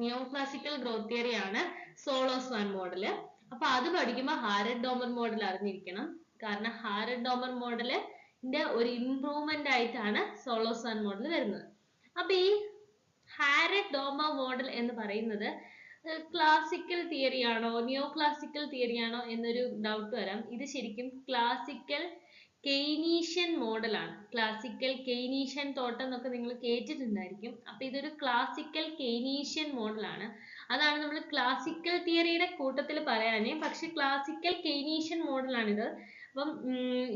neoclassical growth theory ആണ് solo-swan model. അപ്പൊ അത് പഠിക്കുമ്പോൾ ഹാരറ്റ്-ഡോമർ മോഡൽ അറിഞ്ഞിരിക്കണം. കാരണം ഹാരറ്റ്-ഡോമർ മോഡലിന്റെ ഒരു ഇംപ്രൂവ്മെന്റ് ആയിട്ടാണ് സോളോ-സ്വാൻ മോഡൽ വരുന്നത്. അപ്പൊ ഈ ഹാരറ്റ്-ഡോമർ മോഡൽ എന്ന് പറയുന്നത് ക്ലാസിക്കൽ തിയറി ആണോ നിയോ ക്ലാസിക്കൽ തിയറി ആണോ എന്നൊരു ഡൗട്ട് വരാം. ഇത് ശരിക്കും ക്ലാസിക്കൽ കെയ്നീഷ്യൻ മോഡലാണ്. ക്ലാസിക്കൽ കെയ്നീഷ്യൻ തോട്ട് എന്നൊക്കെ നിങ്ങൾ കേട്ടിട്ടുണ്ടായിരിക്കും. അപ്പൊ ഇതൊരു ക്ലാസിക്കൽ കെയ്നീഷ്യൻ മോഡലാണ്. അതാണ് നമ്മൾ ക്ലാസിക്കൽ തിയറിയുടെ കൂട്ടത്തിൽ പറയാനേ, പക്ഷെ ക്ലാസിക്കൽ കെയ്നീഷ്യൻ മോഡലാണിത്. അപ്പം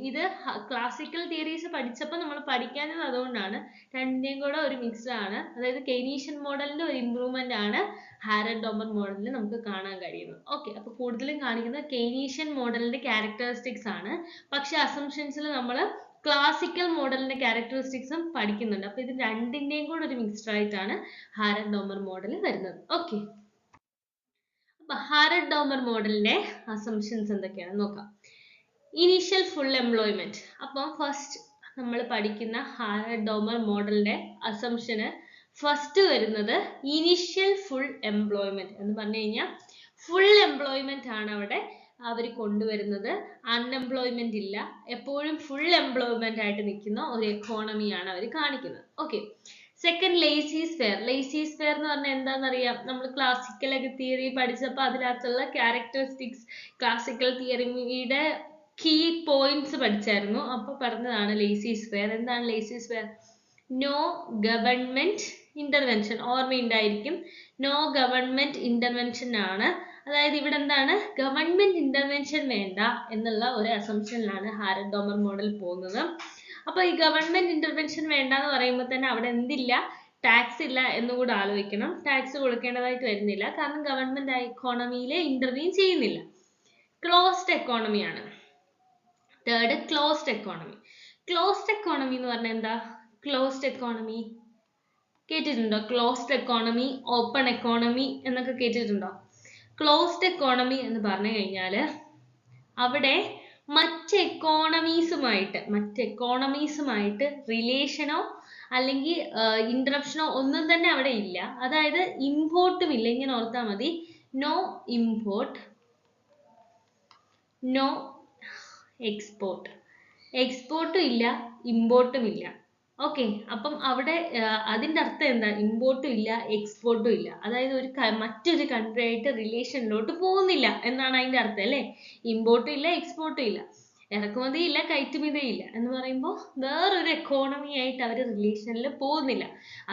ഇത് ക്ലാസിക്കൽ തിയറീസ് പഠിച്ചപ്പോൾ നമ്മൾ പഠിക്കാനത് അതുകൊണ്ടാണ്. രണ്ടിന്റെയും കൂടെ ഒരു മിക്സ് ആണ്. അതായത് കെയ്നീഷ്യൻ മോഡലിന്റെ ഒരു ഇംപ്രൂവ്മെന്റ് ആണ് ഹാരറ്റ്-ഡോമർ മോഡലിൽ നമുക്ക് കാണാൻ കഴിയുന്നത്. ഓക്കെ, അപ്പൊ കൂടുതലും കാണിക്കുന്നത് കെയ്നീഷ്യൻ മോഡലിന്റെ ക്യാരക്ടറിസ്റ്റിക്സ് ആണ്. പക്ഷെ അസംഷൻസിൽ നമ്മൾ ക്ലാസിക്കൽ മോഡലിന്റെ ക്യാരക്ടറിസ്റ്റിക്സും പഠിക്കുന്നുണ്ട്. അപ്പൊ ഇത് രണ്ടിന്റെയും കൂടെ ഒരു മിക്സ്ഡ് ആയിട്ടാണ് ഹാരറ്റ്-ഡോമർ മോഡൽ വരുന്നത്. ഓക്കെ, അപ്പൊ ഹാരറ്റ്-ഡോമർ മോഡലിന്റെ അസംഷൻസ് എന്തൊക്കെയാണെന്ന് നോക്കാം. Initial full employment. അപ്പം ഫസ്റ്റ് നമ്മൾ പഠിക്കുന്ന ഹാരറ്റ്-ഡോമർ മോഡലിന്റെ അസംഷന് ഫസ്റ്റ് വരുന്നത് ഇനീഷ്യൽ ഫുൾ എംപ്ലോയ്മെന്റ് എന്ന് പറഞ്ഞു കഴിഞ്ഞാൽ ഫുൾ എംപ്ലോയ്മെന്റ് ആണ് അവിടെ അവർ കൊണ്ടുവരുന്നത്. അൺഎംപ്ലോയ്മെന്റ് ഇല്ല, എപ്പോഴും ഫുൾ എംപ്ലോയ്മെന്റ് ആയിട്ട് നിൽക്കുന്ന ഒരു എക്കോണമിയാണ് അവർ കാണിക്കുന്നത്. Okay, second laissez faire. Laissez faire എന്ന് പറഞ്ഞാൽ എന്താണെന്നറിയാം. നമ്മൾ ക്ലാസിക്കൽ തിയറി പഠിച്ചപ്പോൾ അതിനകത്തുള്ള ക്യാരക്ടറിസ്റ്റിക്സ് ക്ലാസിക്കൽ തിയറിയുടെ കീ പോയിന്റ്സ് പഠിച്ചായിരുന്നു. അപ്പൊ പറഞ്ഞതാണ് ലേസി സ്ഫെയർ. എന്താണ് laissez faire? No government intervention. ഓർമ്മയുണ്ടായിരിക്കും, നോ ഗവൺമെന്റ് ഇന്റർവെൻഷൻ ആണ്. അതായത് ഇവിടെ എന്താണ്, ഗവൺമെന്റ് ഇന്റർവെൻഷൻ വേണ്ട എന്നുള്ള ഒരു അസംഷനിലാണ് ഹാരറ്റ്-ഡോമർ മോഡൽ പോകുന്നത്. അപ്പൊ ഈ ഗവൺമെന്റ് ഇന്റർവെൻഷൻ വേണ്ട എന്ന് പറയുമ്പോൾ തന്നെ അവിടെ എന്തില്ല, ടാക്സ് ഇല്ല എന്നുകൂടെ ആലോചിക്കണം. ടാക്സ് കൊടുക്കേണ്ടതായിട്ട് വരുന്നില്ല, കാരണം ഗവൺമെന്റ് എക്കോണമിയിലെ ഇന്റർവ്യൂ ചെയ്യുന്നില്ല. ക്ലോസ്ഡ് എക്കോണമിയാണ്. Third, closed economy. Closed economy എന്ന് പറഞ്ഞാൽ എന്താ? ക്ലോസ്ഡ് എക്കോണമി കേട്ടിട്ടുണ്ടോ? ക്ലോസ്ഡ് എക്കോണമി, ഓപ്പൺ എക്കോണമി എന്നൊക്കെ കേട്ടിട്ടുണ്ടോ? ക്ലോസ്ഡ് എക്കോണമി എന്ന് പറഞ്ഞു കഴിഞ്ഞാൽ അവിടെ മറ്റ് എക്കോണമീസുമായിട്ട് റിലേഷനോ അല്ലെങ്കിൽ ഇന്ററപ്ഷനോ ഒന്നും തന്നെ അവിടെ ഇല്ല. അതായത് ഇമ്പോർട്ടും ഇല്ല. ഇങ്ങനെ ഓർത്താൽ മതി, നോ ഇമ്പോർട്ട്, നോ എക്സ്പോർട്ട്. എക്സ്പോർട്ടും ഇല്ല, ഇമ്പോർട്ടും ഇല്ല. ഓക്കെ, അപ്പം അവിടെ അതിന്റെ അർത്ഥം എന്താ? ഇമ്പോർട്ടും ഇല്ല, എക്സ്പോർട്ടും ഇല്ല. അതായത് മറ്റൊരു കൺട്രി ആയിട്ട് റിലേഷനിലോട്ട് പോകുന്നില്ല എന്നാണ് അതിന്റെ അർത്ഥം, അല്ലേ? ഇമ്പോർട്ടും ഇല്ല, എക്സ്പോർട്ടും ഇല്ല, ഇറക്കുമതി ഇല്ല, കയറ്റുമതി ഇല്ല എന്ന് പറയുമ്പോൾ വേറൊരു എക്കോണമി ആയിട്ട് അവർ റിലേഷനിൽ പോകുന്നില്ല.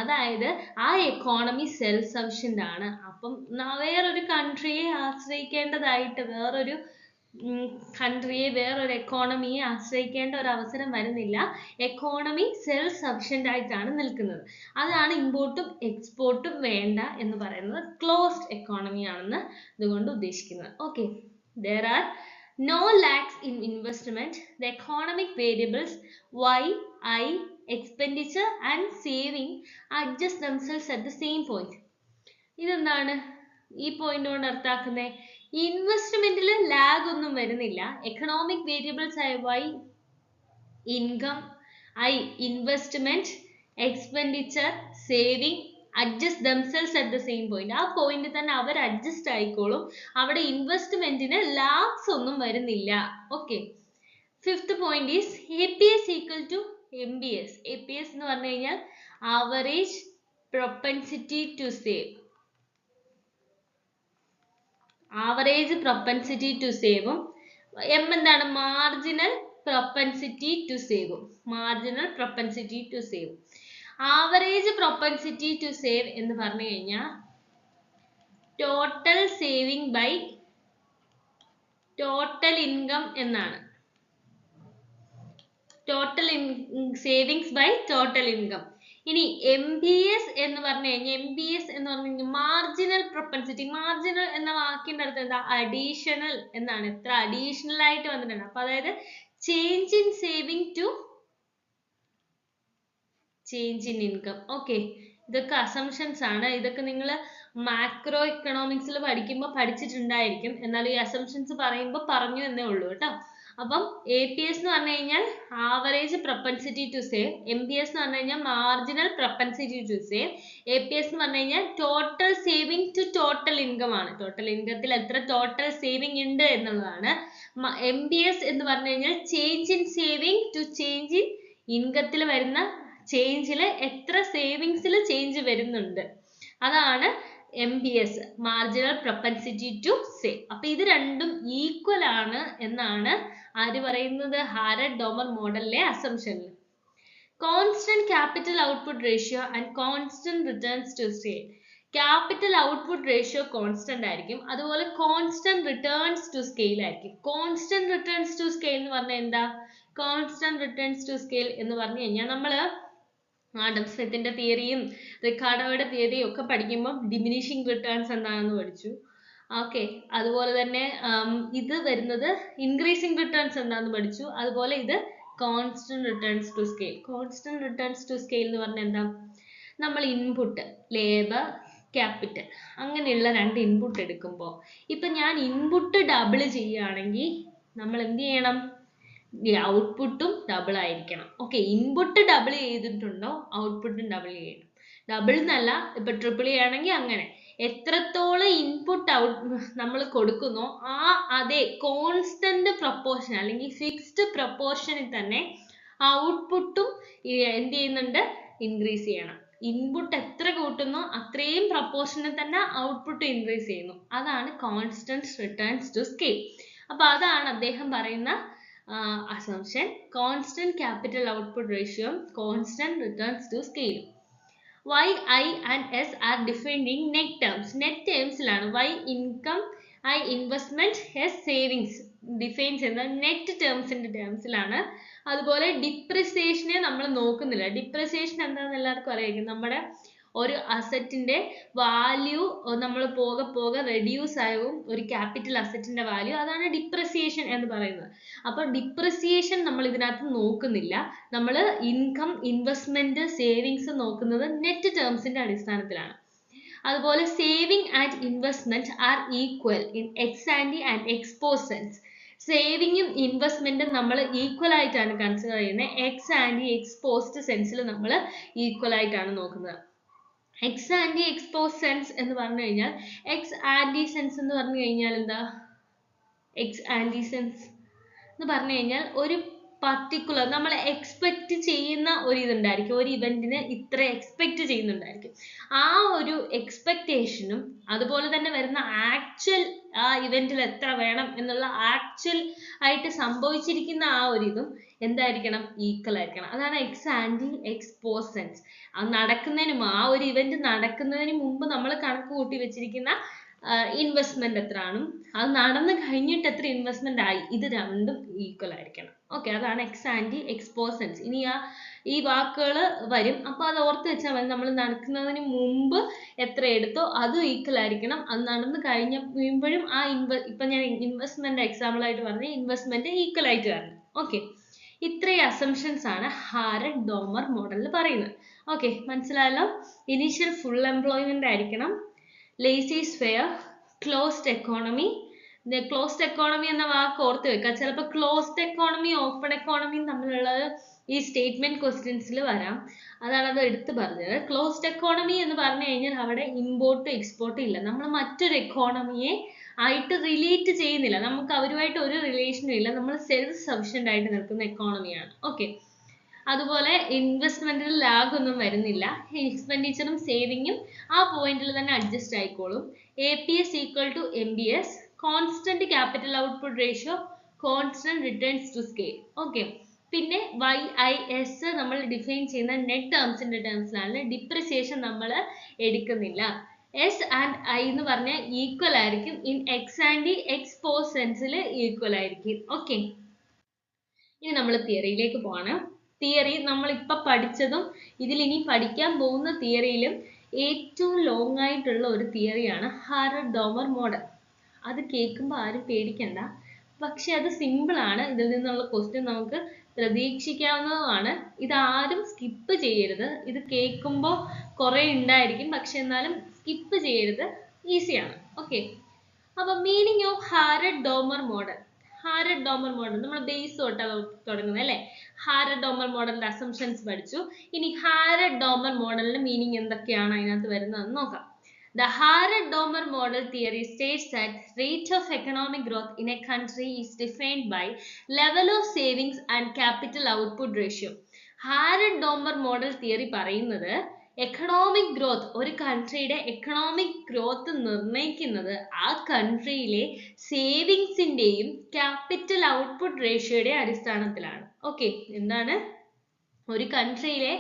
അതായത് ആ എക്കോണമി സെൽഫ് സഫിഷ്യന്റ് ആണ്. അപ്പം വേറൊരു കൺട്രിയെ ആശ്രയിക്കേണ്ടതായിട്ട്, വേറൊരു എക്കോണമിയെ ആശ്രയിക്കേണ്ട ഒരു അവസരം വരുന്നില്ല. എക്കോണമി സെൽഫ് സഫിഷ്യന്റ് ആയിട്ടാണ് നിൽക്കുന്നത്. അതാണ് ഇമ്പോർട്ടും എക്സ്പോർട്ടും വേണ്ട എന്ന് പറയുന്നത് ക്ലോസ്ഡ് എക്കോണമി ആണെന്ന് ഇതുകൊണ്ട് ഉദ്ദേശിക്കുന്നത്. Okay, there are no lacks in investment. The economic variables Y, I, expenditure and saving adjust themselves at the same point. ഇതെന്താണ് ഈ പോയിന്റ് കൊണ്ട് അർത്ഥാക്കുന്നത്? ഇൻവെസ്റ്റ്മെന്റിൽ ലാഗ് ഒന്നും വരുന്നില്ല. എക്കണോമിക് വേരിയബിൾസ് ആയ Y income, I investment, expenditure, saving adjust themselves at the same point. ആ point തന്നെ അവർ adjust ആയിക്കോളും. അവിടെ ഇൻവെസ്റ്റ്മെന്റിന് ലാഗ്സ് ഒന്നും വരുന്നില്ല. Okay, fifth point is APS equal to MBS. APS എന്ന് പറഞ്ഞു കഴിഞ്ഞാൽ average propensity to save. Average propensity to സേവും M എന്താണ്? മാർജിനൽ പ്രൊപ്പൻസിറ്റി ടു സേവും. മാർജിനൽ പ്രൊപ്പൻസിറ്റി ടു സേവും. ആവറേജ് പ്രൊപ്പൻസിറ്റി ടു സേവ് എന്ന് പറഞ്ഞു കഴിഞ്ഞാൽ total saving by total income എന്നാണ്. Total savings by total income. ഇനി MBS എന്ന് പറഞ്ഞു കഴിഞ്ഞാൽ മാർജിനൽ പ്രൊപ്പൻസിറ്റി. മാർജിനൽ എന്ന വാക്കിന്റെ അർത്ഥം എന്താ? അഡീഷണൽ എന്നാണ്. എത്ര അഡീഷണൽ ആയിട്ട് വന്നിട്ടുണ്ട്. അപ്പൊ അതായത് change in saving to change in income. Okay, ഇതൊക്കെ അസംഷൻസ് ആണ്. ഇതൊക്കെ നിങ്ങൾ മാക്രോ എക്കണോമിക്സിൽ പഠിക്കുമ്പോൾ പഠിച്ചിട്ടുണ്ടായിരിക്കും. എന്നാൽ ഈ അസംഷൻസ് പറയുമ്പോൾ പറഞ്ഞു എന്നേ ഉള്ളൂ കേട്ടോ. അപ്പം APS എന്ന് പറഞ്ഞു കഴിഞ്ഞാൽ average propensity to save, MPS എന്ന് പറഞ്ഞു കഴിഞ്ഞാൽ marginal propensity to save, APS എന്ന് പറഞ്ഞു കഴിഞ്ഞാൽ total saving to total income ആണ്. ടോട്ടൽ ഇൻകത്തിൽ എത്ര ടോട്ടൽ സേവിങ് ഉണ്ട് എന്നുള്ളതാണ്. MPS എന്ന് പറഞ്ഞു കഴിഞ്ഞാൽ change in saving to change in ഇൻകത്തിൽ വരുന്ന ചേഞ്ചിൽ എത്ര സേവിങ്സിൽ ചേഞ്ച് വരുന്നുണ്ട്, അതാണ് MPS, marginal propensity to save. അപ്പൊ ഇത് രണ്ടും ഈക്വൽ ആണ് എന്നാണ് ആര് പറയുന്നത്? ഹാരഡ്-ഡോമർ മോഡലിലെ അസംഷനിൽ. Constant capital output ratio and constant returns to scale. Capital output ratio constant ആയിരിക്കും, അതുപോലെ കോൺസ്റ്റന്റ് റിട്ടേൺസ് ടു സ്കെയിൽ ആയിരിക്കും. കോൺസ്റ്റന്റ് റിട്ടേൺസ് ടു സ്കെയിൽ എന്ന് പറഞ്ഞാൽ എന്താ? കോൺസ്റ്റന്റ് റിട്ടേൺസ് ടു സ്കെയിൽ എന്ന് പറഞ്ഞു കഴിഞ്ഞാൽ നമ്മള് ആഡം സ്മിത്തിന്റെ തിയറിയും റിക്കാർഡോയുടെ തിയറിയും ഒക്കെ പഠിക്കുമ്പോൾ ഡിമിനിഷിങ് റിട്ടേൺസ് എന്താണെന്ന് പഠിച്ചു. ഓക്കെ, അതുപോലെ തന്നെ ഇത് വരുന്നത് ഇൻക്രീസിങ് റിട്ടേൺസ് എന്താണെന്ന് പഠിച്ചു. അതുപോലെ ഇത് constant returns to scale. Constant returns to scale എന്ന് പറഞ്ഞാൽ എന്താ? നമ്മൾ ഇൻപുട്ട്, ലേബർ, ക്യാപിറ്റൽ, അങ്ങനെയുള്ള രണ്ട് ഇൻപുട്ട് എടുക്കുമ്പോൾ, ഇപ്പൊ ഞാൻ ഇൻപുട്ട് ഡബിൾ ചെയ്യുകയാണെങ്കിൽ നമ്മൾ എന്ത് ചെയ്യണം? ഔട്ട്പുട്ടും ഡബിൾ ആയിരിക്കണം. ഓക്കെ, ഇൻപുട്ട് ഡബിൾ ചെയ്തിട്ടുണ്ടോ ഔട്ട്പുട്ടും ഡബിൾ ചെയ്യണം. ഡബിൾ എന്നല്ല, ഇപ്പൊ ട്രിപ്പിൾ ചെയ്യുകയാണെങ്കിൽ അങ്ങനെ. എത്രത്തോളം ഇൻപുട്ട് നമ്മൾ കൊടുക്കുന്നോ അതേ കോൺസ്റ്റന്റ് പ്രൊപ്പോർഷൻ അല്ലെങ്കിൽ ഫിക്സ്ഡ് പ്രൊപ്പോർഷനിൽ തന്നെ ഔട്ട്പുട്ടും എന്ത് ചെയ്യുന്നുണ്ട്? ഇൻക്രീസ് ചെയ്യണം. ഇൻപുട്ട് എത്ര കൂട്ടുന്നോ അത്രയും പ്രൊപ്പോർഷനിൽ തന്നെ ഔട്ട്പുട്ട് ഇൻക്രീസ് ചെയ്യുന്നു. അതാണ് കോൺസ്റ്റന്റ് റിട്ടേൺസ് ടു സ്കെയിൽ. അപ്പൊ അതാണ് അദ്ദേഹം പറയുന്ന assumption. Constant capital output ratio, constant returns to scale. Y, I and S are defined in net terms. Net terms ലാണ്. Y income, I investment, S savings define ചെയ്യുന്നത് net terms ന്റെ ടേംസിലാണ്. അതുപോലെ ഡിപ്രിസിയേഷനെ നമ്മൾ നോക്കുന്നില്ല. ഡിപ്രിസിയേഷൻ എന്താണെന്ന് എല്ലാവർക്കും അറിയാം. നമ്മുടെ ഒരു അസറ്റിന്റെ വാല്യൂ നമ്മൾ പോകെ പോകെ റെഡ്യൂസ് ആകും ഒരു ക്യാപിറ്റൽ അസറ്റിന്റെ വാല്യൂ. അതാണ് ഡിപ്രിസിയേഷൻ എന്ന് പറയുന്നത്. അപ്പൊ ഡിപ്രിസിയേഷൻ നമ്മൾ ഇതിനകത്ത് നോക്കുന്നില്ല. നമ്മൾ ഇൻകം, ഇൻവെസ്റ്റ്മെന്റ്, സേവിങ്സ് നോക്കുന്നത് നെറ്റ് ടേംസിന്റെ അടിസ്ഥാനത്തിലാണ്. അതുപോലെ saving and investment are equal in ex ante and ex post sense. സേവിങ്ങും ഇൻവെസ്റ്റ്മെന്റും നമ്മൾ ഈക്വൽ ആയിട്ടാണ് കൺസിഡർ ചെയ്യുന്നത്. എക്സ് ആൻറ്റി എക്സ്പോസ്ഡ് സെൻസിൽ നമ്മൾ ഈക്വൽ ആയിട്ടാണ് നോക്കുന്നത്. എക്സ് ആൻറ്റി എക്സ്പോസ് സെൻസ് എന്ന് പറഞ്ഞു കഴിഞ്ഞാൽ, എക്സ് ആൻറ്റി സെൻസ് എന്ന് പറഞ്ഞു കഴിഞ്ഞാൽ എന്താ? എക്സ് ആൻറ്റി സെൻസ് എന്ന് പറഞ്ഞു കഴിഞ്ഞാൽ ഒരു പർട്ടിക്കുലർ നമ്മൾ എക്സ്പെക്ട് ചെയ്യുന്ന ഒരു ഇതുണ്ടായിരിക്കും. ഒരു ഇവന്റിന് ഇത്ര എക്സ്പെക്ട് ചെയ്യുന്നുണ്ടായിരിക്കും. ആ ഒരു എക്സ്പെക്ടേഷനും അതുപോലെ തന്നെ വരുന്ന ആക്ച്വൽ ആ ഇവന്റിൽ എത്ര വേണം എന്നുള്ള ആക്ച്വൽ ആയിട്ട് സംഭവിച്ചിരിക്കുന്ന ആ ഒരു ഇതും എന്തായിരിക്കണം? ഈക്വൽ ആയിരിക്കണം. അതാണ് എക്സ് ആൻറ്റി എക്സ്പോസ് സെൻസ്. അത് നടക്കുന്നതിന് ആ ഒരു ഇവന്റ് നടക്കുന്നതിന് മുമ്പ് നമ്മൾ കണക്ക് കൂട്ടി വെച്ചിരിക്കുന്ന ഇൻവെസ്റ്റ്മെന്റ് എത്രയാണ്, അത് നടന്നു കഴിഞ്ഞിട്ട് എത്ര ഇൻവെസ്റ്റ്മെന്റ് ആയി, ഇത് രണ്ടും ഈക്വൽ ആയിരിക്കണം. ഓക്കെ, അതാണ് എക്സ് ആൻറ്റി എക്സ്പോസ് സെൻസ്. ഇനി ഈ വാക്കുകൾ വരും, അപ്പൊ അത് ഓർത്ത് വെച്ചാൽ മതി. നമ്മൾ നടക്കുന്നതിന് മുമ്പ് എത്ര എടുത്തോ അത് ഈക്വൽ ആയിരിക്കണം. അത് നടന്നു കഴിയുമ്പോഴും ആ ഇപ്പൊ ഞാൻ ഇൻവെസ്റ്റ്മെന്റ് എക്സാമ്പിൾ ആയിട്ട് പറഞ്ഞ ഇൻവെസ്റ്റ്മെന്റ് ഈക്വൽ ആയിട്ട് വരണം. ഓക്കെ, ഇത്രയും അസംഷൻസ് ആണ് ഹാരഡ്-ഡോമർ മോഡലിൽ പറയുന്നത്. ഓക്കെ, മനസ്സിലായല്ലോ? ഇനീഷ്യൽ ഫുൾ എംപ്ലോയ്മെന്റ് ആയിരിക്കണം, laissez-faire, closed economy. Closed economy എന്ന വാക്ക് ഓർത്ത് വെക്കുക. ചിലപ്പോൾ ക്ലോസ്ഡ് എക്കോണമി, ഓപ്പൺ എക്കോണമി തമ്മിലുള്ളത് ഈ സ്റ്റേറ്റ്മെന്റ് ക്വസ്റ്റ്യൻസിൽ വരാം. അതാണ് അത് എടുത്തു പറഞ്ഞത്. ക്ലോസ്ഡ് എക്കോണമി എന്ന് പറഞ്ഞു കഴിഞ്ഞാൽ അവിടെ ഇമ്പോർട്ട് എക്സ്പോർട്ട് ഇല്ല. നമ്മൾ മറ്റൊരു എക്കോണമിയെ ആയിട്ട് റിലേറ്റ് ചെയ്യുന്നില്ല. നമുക്ക് അവരുമായിട്ട് ഒരു റിലേഷനും ഇല്ല. നമ്മൾ സെൽഫ് സഫിഷ്യന്റ് ആയിട്ട് നിൽക്കുന്ന എക്കോണമിയാണ്. ഓക്കെ, അതുപോലെ ഇൻവെസ്റ്റ്മെന്റിൽ ലാഗ് ഒന്നും വരുന്നില്ല. എക്സ്പെൻഡിച്ചറും സേവിങ്ങും ആ പോയിന്റിൽ തന്നെ അഡ്ജസ്റ്റ് ആയിക്കോളും. APS equal to MBS, constant capital output ratio, constant returns to scale. Okay, പിന്നെ YIS നമ്മൾ ഡിഫൈൻ ചെയ്യുന്ന നെറ്റ് ടേംസിന്റെ ടേംസിലാണ്. ഡിപ്രിസിയേഷൻ നമ്മൾ എടുക്കുന്നില്ല. S and I എന്ന് പറഞ്ഞാൽ ഈക്വൽ ആയിരിക്കും. ഇൻ എക്സ് ആൻറ്റി എക്സ്പോസ് സെൻസിൽ ഈക്വൽ ആയിരിക്കും. ഓക്കെ, ഇനി നമ്മൾ തിയറിയിലേക്ക് പോവാണ്. തിയറി നമ്മൾ ഇപ്പൊ പഠിച്ചതും ഇതിൽ ഇനി പഠിക്കാൻ പോകുന്ന തിയറിയിലും ഏറ്റവും ലോങ് ആയിട്ടുള്ള ഒരു തിയറിയാണ് ഹാരഡ്-ഡോമർ മോഡൽ. അത് കേൾക്കുമ്പോൾ ആരും പേടിക്കണ്ട, പക്ഷെ അത് സിമ്പിൾ ആണ്. ഇതിൽ നിന്നുള്ള ക്വസ്റ്റ്യൻ നമുക്ക് പ്രതീക്ഷിക്കാവുന്നതുമാണ്. ഇതാരും സ്കിപ്പ് ചെയ്യരുത്. ഇത് കേൾക്കുമ്പോൾ കുറെ ഉണ്ടായിരിക്കും, പക്ഷെ എന്നാലും സ്കിപ്പ് ചെയ്യരുത്, ഈസിയാണ്. ഓക്കെ, അപ്പൊ meaning of Harrod Domar model. Harrod Domar model നമ്മൾ ബേസ് തൊട്ടാണ് തുടങ്ങുന്നത് അല്ലേ. ഹാരഡ് ഡോമർ മോഡലിന്റെ അസംഷൻസ് പഠിച്ചു. ഇനി ഹാരഡ് ഡോമർ മോഡലിന്റെ മീനിങ് എന്തൊക്കെയാണ് അതിനകത്ത് വരുന്നതെന്ന് നോക്കാം. The Harrod-Domer model theory states that rate of economic growth in a country is defined by level of savings and capital output ratio. Harrod-Domer model theory പറയുന്നത് എക്കണോമിക് ഗ്രോത്ത്, ഒരു കൺട്രിയുടെ എക്കണോമിക് ഗ്രോത്ത് നിർണ്ണയിക്കുന്നത് ആ കൺട്രിയിലെ സേവിങ്സിന്റെയും capital output റേഷ്യോയുടെ അടിസ്ഥാനത്തിലാണ്. Okay, എന്താണ് ഒരു കൺട്രിയിലെ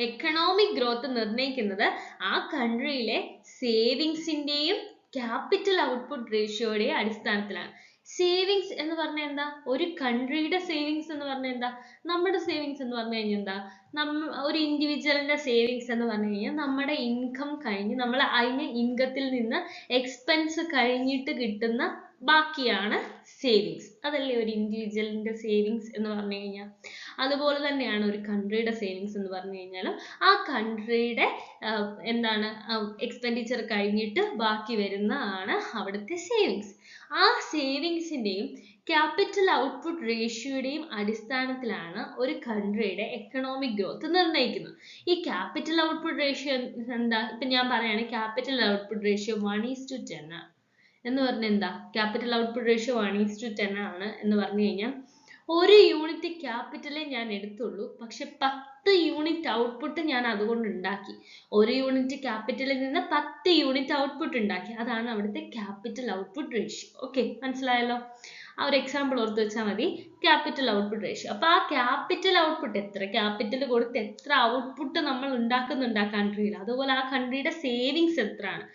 economic growth നിർണ്ണയിക്കുന്നത് ആ കൺട്രിയിലെ സേവിങ്സിന്റെയും ക്യാപിറ്റൽ ഔട്ട്പുട്ട് റേഷ്യോയുടെ അടിസ്ഥാനത്തിലാണ്. സേവിങ്സ് എന്ന് പറഞ്ഞാൽ എന്താ? ഒരു കൺട്രിയുടെ സേവിങ്സ് എന്ന് പറഞ്ഞാൽ എന്താ? നമ്മുടെ സേവിങ്സ് എന്ന് പറഞ്ഞു കഴിഞ്ഞാൽ എന്താ? ഒരു ഇൻഡിവിജ്വലിന്റെ സേവിങ്സ് എന്ന് പറഞ്ഞു കഴിഞ്ഞാൽ നമ്മുടെ ഇൻകം കഴിഞ്ഞ് നമ്മൾ അതിന് ഇൻകത്തിൽ നിന്ന് എക്സ്പെൻസ് കഴിഞ്ഞിട്ട് കിട്ടുന്ന ബാക്കിയാണ് സേവിങ്സ്. അതല്ലേ ഒരു ഇൻഡിവിജ്വലിന്റെ സേവിങ്സ് എന്ന് പറഞ്ഞു കഴിഞ്ഞാൽ. അതുപോലെ തന്നെയാണ് ഒരു കൺട്രിയുടെ സേവിങ്സ് എന്ന് പറഞ്ഞു കഴിഞ്ഞാലും ആ കൺട്രിയുടെ എന്താണ് എക്സ്പെൻഡിച്ചർ കഴിഞ്ഞിട്ട് ബാക്കി വരുന്നതാണ് അവിടുത്തെ സേവിങ്സ്. ആ സേവിങ്സിന്റെയും ക്യാപിറ്റൽ ഔട്ട്പുട്ട് റേഷ്യോയുടെയും അടിസ്ഥാനത്തിലാണ് ഒരു കൺട്രിയുടെ എക്കണോമിക് ഗ്രോത്ത് നിർണ്ണയിക്കുന്നത്. ഈ ക്യാപിറ്റൽ ഔട്ട്പുട്ട് റേഷ്യോ എന്താ? ഇപ്പൊ ഞാൻ പറയാണ് ക്യാപിറ്റൽ ഔട്ട്പുട്ട് റേഷ്യോ 1:10 ആണ് എന്ന് പറഞ്ഞാൽ എന്താ? ക്യാപിറ്റൽ ഔട്ട്പുട്ട് റേഷ്യോ 1:10 ആണ് എന്ന് പറഞ്ഞു കഴിഞ്ഞാൽ ഒരു യൂണിറ്റ് ക്യാപിറ്റലേ ഞാൻ എടുത്തുള്ളൂ, പക്ഷെ 10 യൂണിറ്റ് ഔട്ട്പുട്ട് ഞാൻ അതുകൊണ്ട് ഉണ്ടാക്കി. ഒരു യൂണിറ്റ് ക്യാപിറ്റലിൽ നിന്ന് 10 യൂണിറ്റ് ഔട്ട്പുട്ട് ഉണ്ടാക്കി. അതാണ് അവിടുത്തെ ക്യാപിറ്റൽ ഔട്ട്പുട്ട് റേഷ്യോ. ഓക്കെ, മനസ്സിലായല്ലോ? ആ ഒരു എക്സാമ്പിൾ ഓർത്ത് വെച്ചാൽ മതി, ക്യാപിറ്റൽ ഔട്ട്പുട്ട് റേഷ്യോ. അപ്പൊ ആ ക്യാപിറ്റൽ ഔട്ട്പുട്ട്, എത്ര ക്യാപിറ്റൽ കൊടുത്ത് എത്ര ഔട്ട്പുട്ട് നമ്മൾ ഉണ്ടാക്കുന്നുണ്ട് ആ കൺട്രിയിൽ, അതുപോലെ ആ കൺട്രിയുടെ സേവിങ്സ് എത്രയാണ്,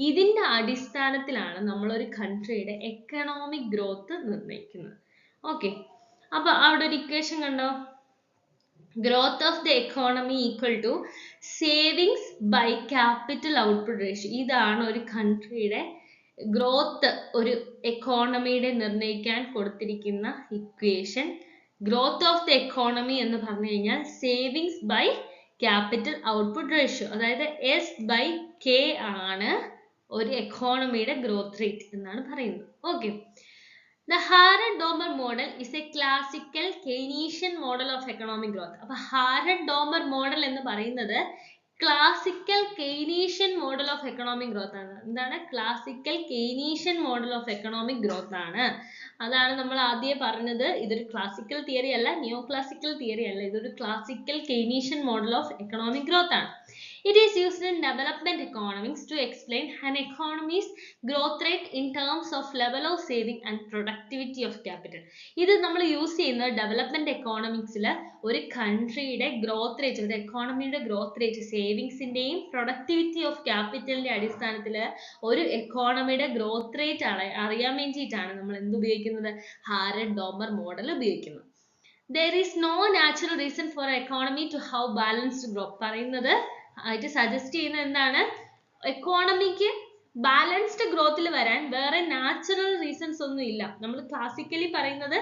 ഇതിന്റെ അടിസ്ഥാനത്തിലാണ് നമ്മൾ ഒരു കൺട്രിയുടെ എക്കണോമിക് ഗ്രോത്ത് നിർണ്ണയിക്കുന്നത്. ഓക്കെ, അപ്പൊ അവിടെ ഒരു ഇക്വേഷൻ കണ്ടോ? Growth of the economy equal to savings by capital output ratio. ഇതാണ് ഒരു കൺട്രിയുടെ ഗ്രോത്ത്, ഒരു എക്കോണമിയുടെ നിർണ്ണയിക്കാൻ കൊടുത്തിരിക്കുന്ന equation. Growth of the economy എന്ന് പറഞ്ഞു കഴിഞ്ഞാൽ savings by capital output ratio, അതായത് S/K ആണ് ഒരു എക്കോണമിയുടെ ഗ്രോത്ത് റേറ്റ് എന്നാണ് പറയുന്നത്. Okay, The Harrod-Domer model is a classical Keynesian model of economic growth. അപ്പോൾ Harrod-Domer model എന്ന് പറയുന്നത് classical Keynesian model of economic growth ആണ്. എന്താണ് classical Keynesian model of economic growth ആണ്. അതാണ് നമ്മൾ ആദ്യം പറഞ്ഞത്. ഇതൊരു ക്ലാസിക്കൽ തിയറി അല്ല, നിയോ ക്ലാസിക്കൽ തിയറി അല്ല, ഇതൊരു classical Keynesian model of economic growth ആണ്. It is used in development economics to explain an economy's growth rate in terms of level of saving and productivity of capital. ഇത് നമ്മൾ use ചെയ്യുന്നത് development എക്കോണമിക്സിൽ ഒരു കൺട്രിയുടെ growth rate, ഒരു എക്കോണമിയുടെ growth rate, സേവിങ്സിന്റെയും productivity of ക്യാപിറ്റലിന്റെ അടിസ്ഥാനത്തിൽ ഒരു എക്കോണമിയുടെ ഗ്രോത്ത് റേറ്റ് അറിയാൻ വേണ്ടിയിട്ടാണ് നമ്മൾ എന്ത് ഉപയോഗിക്കുന്നത്? ഹാരഡ്-ഡോമർ മോഡൽ ഉപയോഗിക്കുന്നത്. There is no natural reason for an economy to have balanced growth. പറയുന്നത് ആയിട്ട് സജസ്റ്റ് ചെയ്യുന്നത് എന്താണ്? എക്കോണമിക്ക് ബാലൻസ്ഡ് ഗ്രോത്തിൽ വരാൻ വേറെ നാച്ചുറൽ റീസൺസ് ഒന്നും ഇല്ല. നമ്മൾ ക്ലാസിക്കലി പറയുന്നത്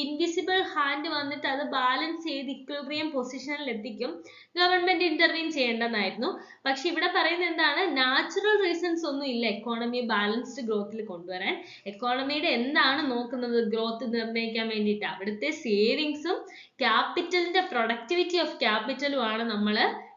ഇൻവിസിബിൾ ഹാൻഡ് വന്നിട്ട് അത് ബാലൻസ് ചെയ്ത് ഇക്വിലിബ്രിയം പൊസിഷനിൽ എത്തിക്കും, ഗവൺമെന്റ് ഇന്റർവീൻ ചെയ്യേണ്ടതായിരുന്നു. പക്ഷെ ഇവിടെ പറയുന്നത് എന്താണ്? നാച്ചുറൽ റീസൺസ് ഒന്നും ഇല്ല എക്കോണമിയെ ബാലൻസ്ഡ് ഗ്രോത്തിൽ കൊണ്ടുവരാൻ. എക്കോണമിയുടെ എന്താണ് നോക്കുന്നത് ഗ്രോത്ത് നിർണ്ണയിക്കാൻ വേണ്ടിയിട്ട്? അവിടുത്തെ സേവിങ്സും ക്യാപിറ്റലിന്റെ പ്രൊഡക്ടിവിറ്റി ഓഫ് ക്യാപിറ്റലും ആണ് നമ്മൾ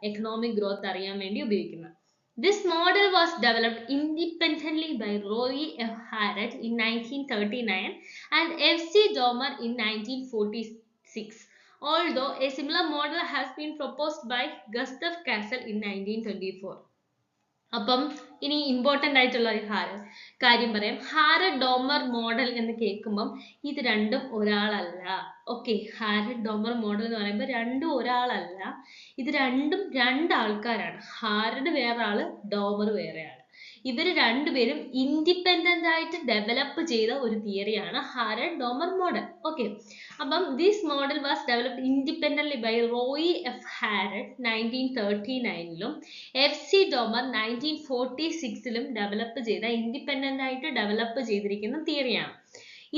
എക്കണോമിക് ഗ്രോത്ത് അറിയാൻ വേണ്ടി ഉപയോഗിക്കുന്നത്. This model was developed independently by Roy F. Harrod in 1939 and F.C. Domer in 1946, although a similar model has been proposed by Gustav Cassel in 1924. അപ്പം ഇനി ഇമ്പോർട്ടൻ്റ് ആയിട്ടുള്ള ഒരു കാര്യം പറയാം. ഹാരഡ്-ഡോമർ മോഡൽ എന്ന് കേൾക്കുമ്പം ഇത് രണ്ടും ഒരാളല്ല. ഓക്കെ, ഹാരഡ്-ഡോമർ മോഡൽ എന്ന് പറയുമ്പോൾ രണ്ടും ഒരാളല്ല, ഇത് രണ്ടും രണ്ടാൾക്കാരാണ്. ഹാരഡ് വേറെ ആള്, ഡോമർ വേറെ ആള്. ഇവർ രണ്ടുപേരും ഇൻഡിപെൻഡന്റ് ആയിട്ട് ഡെവലപ്പ് ചെയ്ത ഒരു തിയറിയാണ് ഹാരഡ്-ഡോമർ മോഡൽ. ഓക്കെ, അപ്പം this model was developed independently by Roy F Harrod 1939ലും F.C. ഡോമർ 1946ലും ഡെവലപ്പ് ചെയ്ത, ഇൻഡിപെൻഡന്റ് ആയിട്ട് ഡെവലപ്പ് ചെയ്തിരിക്കുന്ന തിയറിയാണ്.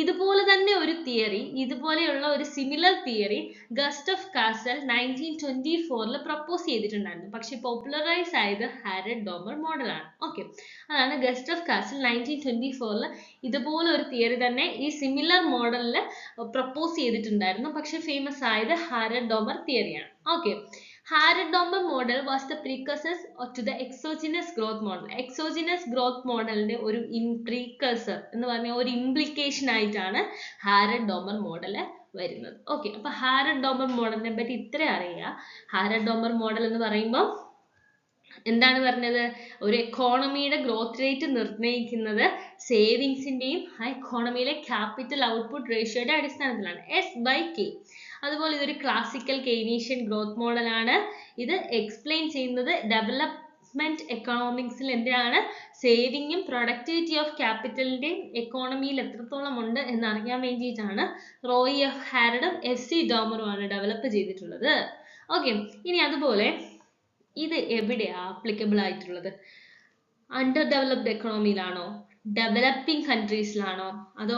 ഇതുപോലെ തന്നെ ഒരു തിയറി, ഇതുപോലെയുള്ള ഒരു similar theory Gustav Cassel 1924 propose ചെയ്തിട്ടുണ്ടായിരുന്നു. പക്ഷെ പോപ്പുലറൈസ് ആയത് ഹാരഡ് ഡോമർ മോഡലാണ്. ഓക്കെ, അതാണ് ഗസ്റ്റഫ് കാസൽ 1924 ഇതുപോലെ ഒരു തിയറി തന്നെ ഈ സിമിലർ മോഡലിൽ പ്രപ്പോസ് ചെയ്തിട്ടുണ്ടായിരുന്നു. പക്ഷെ ഫേമസ് ആയത് ഹാരഡ് ഡോമർ തിയറിയാണ്. Okay, Harrod Domar model was the precursor to the exogenous growth model. Exogenous growth മോഡലിന്റെ ഒരു precursor എന്ന് പറഞ്ഞ ഒരു implication ആയിട്ടാണ് ഹാരഡ്-ഡോമർ മോഡൽ വരുന്നത്. ഓക്കെ, അപ്പൊ ഹാരഡ്-ഡോമർ മോഡലിനെ പറ്റി ഇത്ര അറിയുക. ഹാരഡ്-ഡോമർ മോഡൽ എന്ന് പറയുമ്പോൾ എന്താണ് പറഞ്ഞത്? ഒരു എക്കോണമിയുടെ ഗ്രോത്ത് റേറ്റ് നിർണ്ണയിക്കുന്നത് സേവിങ്സിന്റെയും ആ എക്കോണമിയിലെ ക്യാപിറ്റൽ ഔട്ട്പുട്ട് റേഷ്യോയുടെ അടിസ്ഥാനത്തിലാണ്, S/K. അതുപോലെ ഇതൊരു ക്ലാസിക്കൽ കെയ്നീഷ്യൻ ഗ്രോത്ത് മോഡലാണ്. ഇത് എക്സ്പ്ലെയിൻ ചെയ്യുന്നത് ഡെവലപ്മെന്റ് എക്കണോമിക്സിൽ എന്തിനാണ്? സേവിങ്ങും പ്രൊഡക്ടിവിറ്റി ഓഫ് ക്യാപിറ്റലിന്റെയും എക്കോണമിയിൽ എത്രത്തോളം ഉണ്ട് എന്നറിയാൻ വേണ്ടിയിട്ടാണ് റോയി എഫ് ഹാരഡും FC ഡോമറുമാണ് ഡെവലപ്പ് ചെയ്തിട്ടുള്ളത്. ഓക്കെ, ഇനി അതുപോലെ ഇത് എവിടെയാ ആപ്ലിക്കബിൾ ആയിട്ടുള്ളത്? അണ്ടർ ഡെവലപ്ഡ് എക്കണോമിയിലാണോ, ഡെവലപ്പിംഗ് കൺട്രീസിലാണോ, അതോ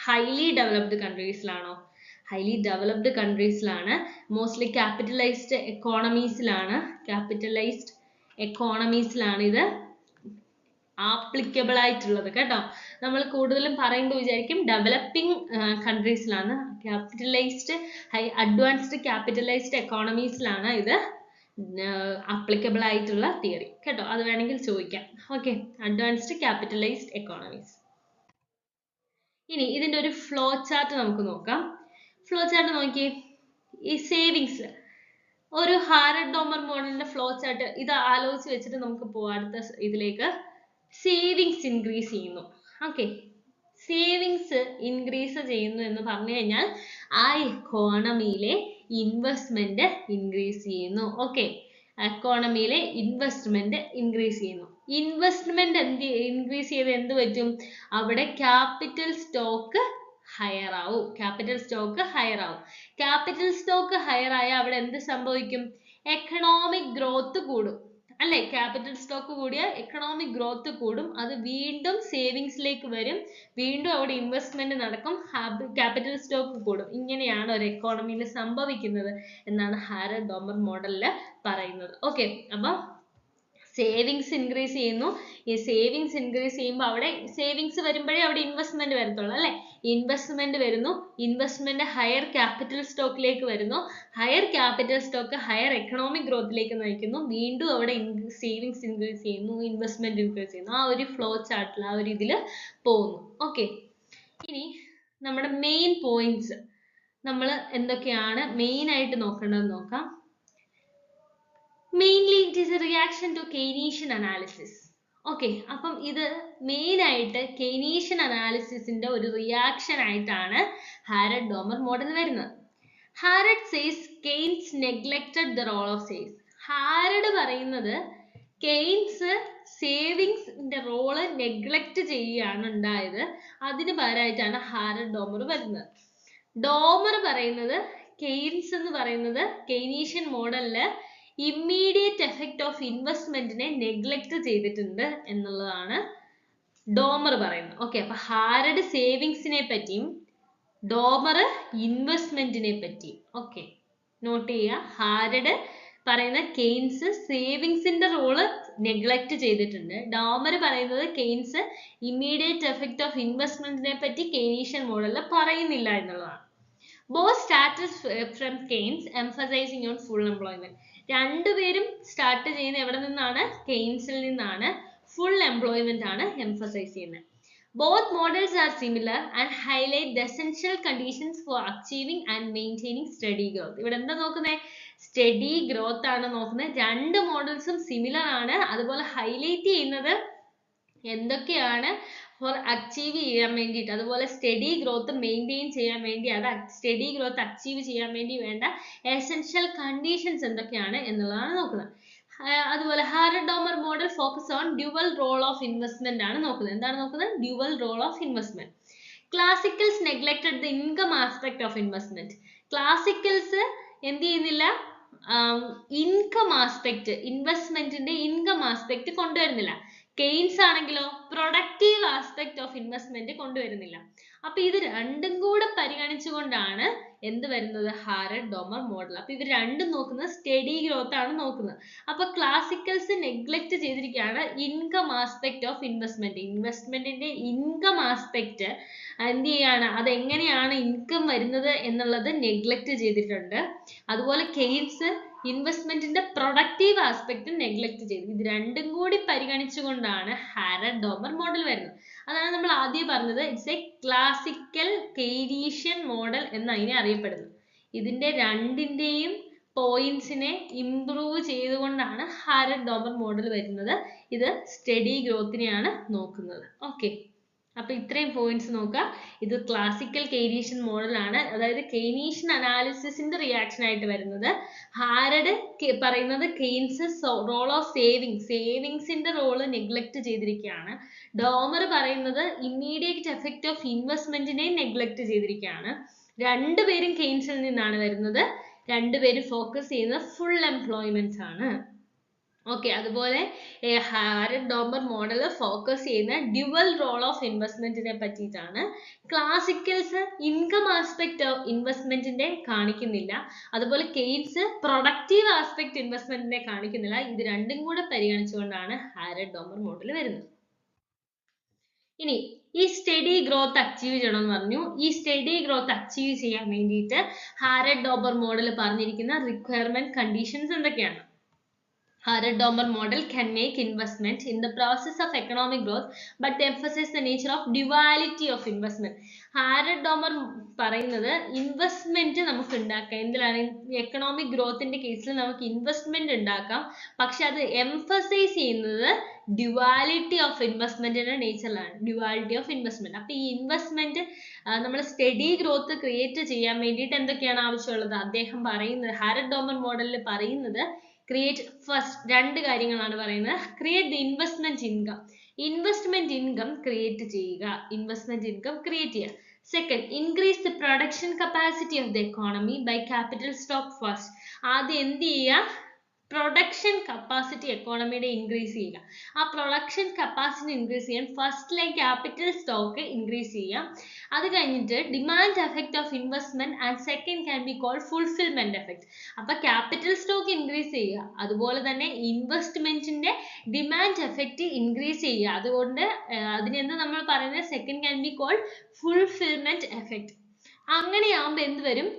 ഹൈലി ഡെവലപ്ഡ് കൺട്രീസിലാണോ? ഹൈലി ഡെവലപ്ഡ് കൺട്രീസിലാണ്. മോസ്റ്റ്ലി ക്യാപിറ്റലൈസ്ഡ് എക്കോണമീസിലാണ് ഇത് ആപ്ലിക്കബിൾ ആയിട്ടുള്ളത് കേട്ടോ. നമ്മൾ കൂടുതലും പറയുമ്പോൾ വിചാരിക്കും ഡെവലപ്പിംഗ് കൺട്രീസിലാണ്, അഡ്വാൻസ്ഡ് ക്യാപിറ്റലൈസ്ഡ് എക്കോണമീസിലാണ് ഇത് ആപ്ലിക്കബിൾ ആയിട്ടുള്ള തിയറി കേട്ടോ. അത് വേണമെങ്കിൽ ചോദിക്കാം. Okay, advanced capitalised economies. ഇനി ഇതിന്റെ ഒരു ഫ്ലോ ചാർട്ട് നമുക്ക് നോക്കാം. ഫ്ലോ ചാർട്ട് നോക്കിയേ, ഈ സേവിങ്സ്, ഒരു ഹാരഡ്-ഡോമർ മോഡലിന്റെ ഫ്ലോ ചാർട്ട് ഇത് ആലോചിച്ച് വെച്ചിട്ട് നമുക്ക് പോവാം അടുത്ത ഇതിലേക്ക്. സേവിങ്സ് ഇൻക്രീസ് ചെയ്യുന്നു. ഓക്കെ, സേവിങ്സ് ഇൻക്രീസ് ചെയ്യുന്നു എന്ന് പറഞ്ഞു കഴിഞ്ഞാൽ ആ എക്കോണമിയിലെ ഇൻവെസ്റ്റ്മെന്റ് ഇൻക്രീസ് ചെയ്യുന്നു. ഓക്കെ, എക്കോണമിയിലെ ഇൻവെസ്റ്റ്മെന്റ് ഇൻക്രീസ് ചെയ്യുന്നു. ഇൻവെസ്റ്റ്മെന്റ് ഇൻക്രീസ് ചെയ്ത് എന്ത് പറ്റും? അവിടെ ക്യാപിറ്റൽ സ്റ്റോക്ക് ഹയർ ആവും. ക്യാപിറ്റൽ സ്റ്റോക്ക് ഹയർ ആയാൽ അവിടെ എന്ത് സംഭവിക്കും? എക്കണോമിക് ഗ്രോത്ത് കൂടും അല്ലെ? ക്യാപിറ്റൽ സ്റ്റോക്ക് കൂടിയ എക്കണോമിക് ഗ്രോത്ത് കൂടും. അത് വീണ്ടും സേവിങ്സിലേക്ക് വരും, വീണ്ടും അവിടെ ഇൻവെസ്റ്റ്മെന്റ് നടക്കും, ക്യാപിറ്റൽ സ്റ്റോക്ക് കൂടും. ഇങ്ങനെയാണ് ഒരു എക്കോണമിയിൽ സംഭവിക്കുന്നത് എന്നാണ് ഹാരഡ്-ഡോമർ മോഡലിൽ പറയുന്നത്. ഓക്കെ, അപ്പൊ സേവിങ്സ് ഇൻക്രീസ് ചെയ്യുന്നു. ഈ സേവിങ്സ് ഇൻക്രീസ് ചെയ്യുമ്പോൾ അവിടെ സേവിങ്സ് വരുമ്പോഴേ അവിടെ ഇൻവെസ്റ്റ്മെന്റ് വരത്തുള്ളൂ അല്ലെ? ഇൻവെസ്റ്റ്മെന്റ് വരുന്നു, ഇൻവെസ്റ്റ്മെന്റ് ഹയർ ക്യാപിറ്റൽ സ്റ്റോക്കിലേക്ക് വരുന്നു, higher capital stock higher economic ഗ്രോത്തിലേക്ക് നയിക്കുന്നു, വീണ്ടും അവിടെ സേവിങ്സ് ഇൻക്രീസ് ചെയ്യുന്നു, ഇൻവെസ്റ്റ്മെന്റ് ഇൻക്രീസ് ചെയ്യുന്നു. ആ ഒരു ഫ്ലോ ചാർട്ടിൽ ആ ഒരു ഇതിൽ പോകുന്നു. ഓക്കെ, ഇനി നമ്മുടെ മെയിൻ പോയിന്റ്സ് നമ്മൾ എന്തൊക്കെയാണ് മെയിൻ ആയിട്ട് നോക്കേണ്ടതെന്ന് നോക്കാം. Mainly it is a reaction to Keynesian analysis. Okay, അപ്പം ഇത് മെയിൻ ആയിട്ട് കെയ്നീഷ്യൻ അനാലിസിസിന്റെ ഒരു റിയാക്ഷൻ ആയിട്ടാണ് ഹാരഡ്-ഡോമർ മോഡൽ വരുന്നത്. ഹാരഡ് says Keynes neglected the role of savings. ഹാരഡ് പറയുന്നത് കെയ്ൻസ് സേവിങ്സിന്റെ റോള് നെഗ്ലക്ട് ചെയ്യുകയാണ് ഉണ്ടായത്. അതിന് പകരമായിട്ടാണ് ഹാരഡ്-ഡോമർ വരുന്നത്. ഡോമർ പറയുന്നത് കെയ്ൻസ് എന്ന് പറയുന്നത് കെയ്നീഷ്യൻ മോഡലില് ഇമ്മീഡിയറ്റ് എഫക്റ്റ് ഓഫ് ഇൻവെസ്റ്റ്മെന്റിനെ നെഗ്ലക്ട് ചെയ്തിട്ടുണ്ട് എന്നുള്ളതാണ് ഡോമർ പറയുന്നത്. ഓക്കെ, അപ്പൊ ഹാരഡ് സേവിങ്സിനെ പറ്റിയും ഡോമർ ഇൻവെസ്റ്റ്മെന്റിനെ പറ്റിയും ഓക്കെ നോട്ട് ചെയ്യുക. ഹാരഡ് പറയുന്ന കെയ്ൻസ് സേവിങ്സിന്റെ റോള് നെഗ്ലക്ട് ചെയ്തിട്ടുണ്ട്. ഡോമർ പറയുന്നത് കെയ്ൻസ് ഇമ്മീഡിയറ്റ് എഫക്റ്റ് ഓഫ് ഇൻവെസ്റ്റ്മെന്റിനെ പറ്റി കെയ്നീഷ്യൻ മോഡലിൽ പറയുന്നില്ല എന്നുള്ളതാണ്. Both started from Keynes, emphasizing on full employment. രണ്ടുപേരും സ്റ്റാർട്ട് ചെയ്യുന്ന എവിടെ നിന്നാണ്? കെയ്ൻസിൽ നിന്നാണ്. ഫുൾ എംപ്ലോയ്മെന്റ് ആണ് എംഫസൈസ് ചെയ്യുന്നത്. Both models are similar and highlight the essential conditions for achieving and maintaining steady growth. ഇവിടെ എന്താ നോക്കുന്നത്? സ്റ്റഡി ഗ്രോത്ത് ആണ് നോക്കുന്നത്. രണ്ട് മോഡൽസും സിമിലർ ആണ്. അതുപോലെ ഹൈലൈറ്റ് ചെയ്യുന്നത് എന്തൊക്കെയാണ് ഫോർ അച്ചീവ് ചെയ്യാൻ വേണ്ടിയിട്ട്, അതുപോലെ സ്റ്റഡി ഗ്രോത്ത് മെയിൻറ്റെയിൻ ചെയ്യാൻ വേണ്ടി, അത് സ്റ്റഡി ഗ്രോത്ത് അച്ചീവ് ചെയ്യാൻ വേണ്ടി വേണ്ട എസെൻഷ്യൽ കണ്ടീഷൻസ് എന്തൊക്കെയാണ് എന്നുള്ളതാണ് നോക്കുന്നത്. അതുപോലെ Harrod Domar model focus on dual role of investment ആണ് നോക്കുന്നത്. എന്താണ് നോക്കുന്നത്? Dual role of investment. Classicals neglected the income aspect of investment. Classicals എന്ത് ചെയ്യുന്നില്ല? ഇൻകം ആസ്പെക്ട്, ഇൻവെസ്റ്റ്മെന്റിന്റെ ഇൻകം ആസ്പെക്ട് കൊണ്ടുവരുന്നില്ല. കെയ്ൻസ് ആണെങ്കിലോ പ്രൊഡക്റ്റീവ് ആസ്പെക്ട് ഓഫ് ഇൻവെസ്റ്റ്മെന്റ് കൊണ്ടുവരുന്നില്ല. അപ്പൊ ഇത് രണ്ടും കൂടെ പരിഗണിച്ചുകൊണ്ടാണ് എന്ത് വരുന്നത്, ഹാരഡ് ഡോമർ മോഡൽ. അപ്പൊ ഇവർ രണ്ടും നോക്കുന്നത് സ്റ്റഡി ഗ്രോത്ത് ആണ് നോക്കുന്നത്. അപ്പൊ ക്ലാസിക്കൽസ് നെഗ്ലക്ട് ചെയ്തിരിക്കുകയാണ് ഇൻകം ആസ്പെക്ട് ഓഫ് ഇൻവെസ്റ്റ്മെന്റ്. ഇൻവെസ്റ്റ്മെന്റിന്റെ ഇൻകം ആസ്പെക്ട് എന്ത് ചെയ്യാണ്, അതെങ്ങനെയാണ് ഇൻകം വരുന്നത് എന്നുള്ളത് നെഗ്ലക്ട് ചെയ്തിട്ടുണ്ട്. അതുപോലെ കെയ്ൻസ് ഇൻവെസ്റ്റ്മെന്റിന്റെ പ്രൊഡക്റ്റീവ് ആസ്പെക്ട് നെഗ്ലക്ട് ചെയ്തു. ഇത് രണ്ടും കൂടി പരിഗണിച്ചുകൊണ്ടാണ് ഹാരഡ് ഡോമർ മോഡൽ വരുന്നത്. അതാണ് നമ്മൾ ആദ്യം പറഞ്ഞത്, it's A classical Keynesian model എന്ന് അതിനെ അറിയപ്പെടുന്നത്. ഇതിന്റെ രണ്ടിന്റെയും പോയിന്റ്സിനെ ഇംപ്രൂവ് ചെയ്തുകൊണ്ടാണ് ഹാരഡ് ഡോമർ മോഡൽ വരുന്നത്. ഇത് സ്റ്റഡി ഗ്രോത്തിനെയാണ് നോക്കുന്നത്. ഓക്കെ, അപ്പൊ ഇത്രയും പോയിന്റ്സ് നോക്കുക. ഇത് ക്ലാസിക്കൽ കെയ്നീഷ്യൻ മോഡൽ ആണ്, അതായത് കെയ്നീഷ്യൻ അനാലിസിസിന്റെ റിയാക്ഷൻ ആയിട്ട് വരുന്നത്. ഹാരഡ് പറയുന്നത് കെയ്ൻസ് റോൾ ഓഫ് സേവിങ്സിന്റെ റോള് നെഗ്ലക്ട് ചെയ്തിരിക്കുകയാണ്. ഡോമർ പറയുന്നത് ഇമ്മീഡിയറ്റ് എഫക്റ്റ് ഓഫ് ഇൻവെസ്റ്റ്മെന്റിനെ നെഗ്ലക്ട് ചെയ്തിരിക്കുകയാണ്. രണ്ടുപേരും കെയ്ൻസിൽ നിന്നാണ് വരുന്നത്. രണ്ടുപേരും ഫോക്കസ് ചെയ്യുന്നത് ഫുൾ എംപ്ലോയ്മെന്റ് ആണ്. ഓക്കെ, അതുപോലെ ഹാരഡ് ഡോമർ മോഡൽ ഫോക്കസ് ചെയ്യുന്ന ഡ്യുവൽ റോൾ ഓഫ് ഇൻവെസ്റ്റ്മെന്റിനെ പറ്റിയിട്ടാണ്. ക്ലാസിക്കൽസ് ഇൻകം ആസ്പെക്ട് ഓഫ് ഇൻവെസ്റ്റ്മെന്റിന്റെ കാണിക്കുന്നില്ല. അതുപോലെ കെയ്ൻസ് പ്രൊഡക്റ്റീവ് ആസ്പെക്ട് ഇൻവെസ്റ്റ്മെന്റിനെ കാണിക്കുന്നില്ല. ഇത് രണ്ടും കൂടെ പരിഗണിച്ചുകൊണ്ടാണ് ഹാരഡ് ഡോമർ മോഡൽ വരുന്നത്. ഇനി ഈ സ്റ്റഡി ഗ്രോത്ത് അച്ചീവ് ചെയ്യണമെന്ന് പറഞ്ഞു. ഈ സ്റ്റഡി ഗ്രോത്ത് അച്ചീവ് ചെയ്യാൻ വേണ്ടിയിട്ട് ഹാരഡ് ഡോമർ മോഡൽ പറഞ്ഞിരിക്കുന്ന റിക്വയർമെന്റ് കണ്ടീഷൻസ് എന്തൊക്കെയാണ്? Harrod Domer model can make investment in the process of economic growth, but emphasize the nature of duality of investment. Harrod Domer പറയുന്നത് investment നമുക്ക് ഉണ്ടാക്കാം. എന്തിലാണ്? എക്കണോമിക് ഗ്രോത്തിന്റെ കേസിൽ നമുക്ക് investment ഉണ്ടാക്കാം. പക്ഷെ അത് എംഫസൈസ് ചെയ്യുന്നത് ഡ്യുവാലിറ്റി ഓഫ് ഇൻവെസ്റ്റ്മെന്റിന്റെ നേച്ചറിലാണ്. Duality of investment. അപ്പൊ ഈ ഇൻവെസ്റ്റ്മെന്റ് നമ്മൾ സ്റ്റഡി ഗ്രോത്ത് ക്രിയേറ്റ് ചെയ്യാൻ വേണ്ടിയിട്ട് എന്തൊക്കെയാണ് ആവശ്യമുള്ളത്? അദ്ദേഹം പറയുന്നത്, ഹാരഡ് ഡോമർ മോഡലിൽ പറയുന്നത് ക്രിയേറ്റ് ഫസ്റ്റ് രണ്ട് കാര്യങ്ങളാണ് പറയുന്നത്. Create the investment income create ചെയ്യുക. ഇൻവെസ്റ്റ്മെന്റ് ഇൻകം ക്രിയേറ്റ് ചെയ്യുക. Second, increase the production capacity of the economy by capital stock first. ആദ്യം എന്ത് ചെയ്യുക? പ്രൊഡക്ഷൻ കപ്പാസിറ്റി എക്കോണമിയുടെ ഇൻക്രീസ് ചെയ്യുക. ആ പ്രൊഡക്ഷൻ കപ്പാസിറ്റി ഇൻക്രീസ് ചെയ്യാൻ ഫസ്റ്റ് ക്യാപിറ്റൽ സ്റ്റോക്ക് ഇൻക്രീസ് ചെയ്യാം. അത് കഴിഞ്ഞിട്ട് demand effect of investment and second can be called fulfillment effect. അപ്പൊ ക്യാപിറ്റൽ സ്റ്റോക്ക് ഇൻക്രീസ് ചെയ്യുക, അതുപോലെ തന്നെ ഇൻവെസ്റ്റ്മെന്റിന്റെ ഡിമാൻഡ് എഫക്ട് ഇൻക്രീസ് ചെയ്യുക. അതുകൊണ്ട് അതിനെന്ത് നമ്മൾ പറയുന്നത്? Second can be called fulfillment effect. അങ്ങനെയാകുമ്പോൾ എന്ത് വരും?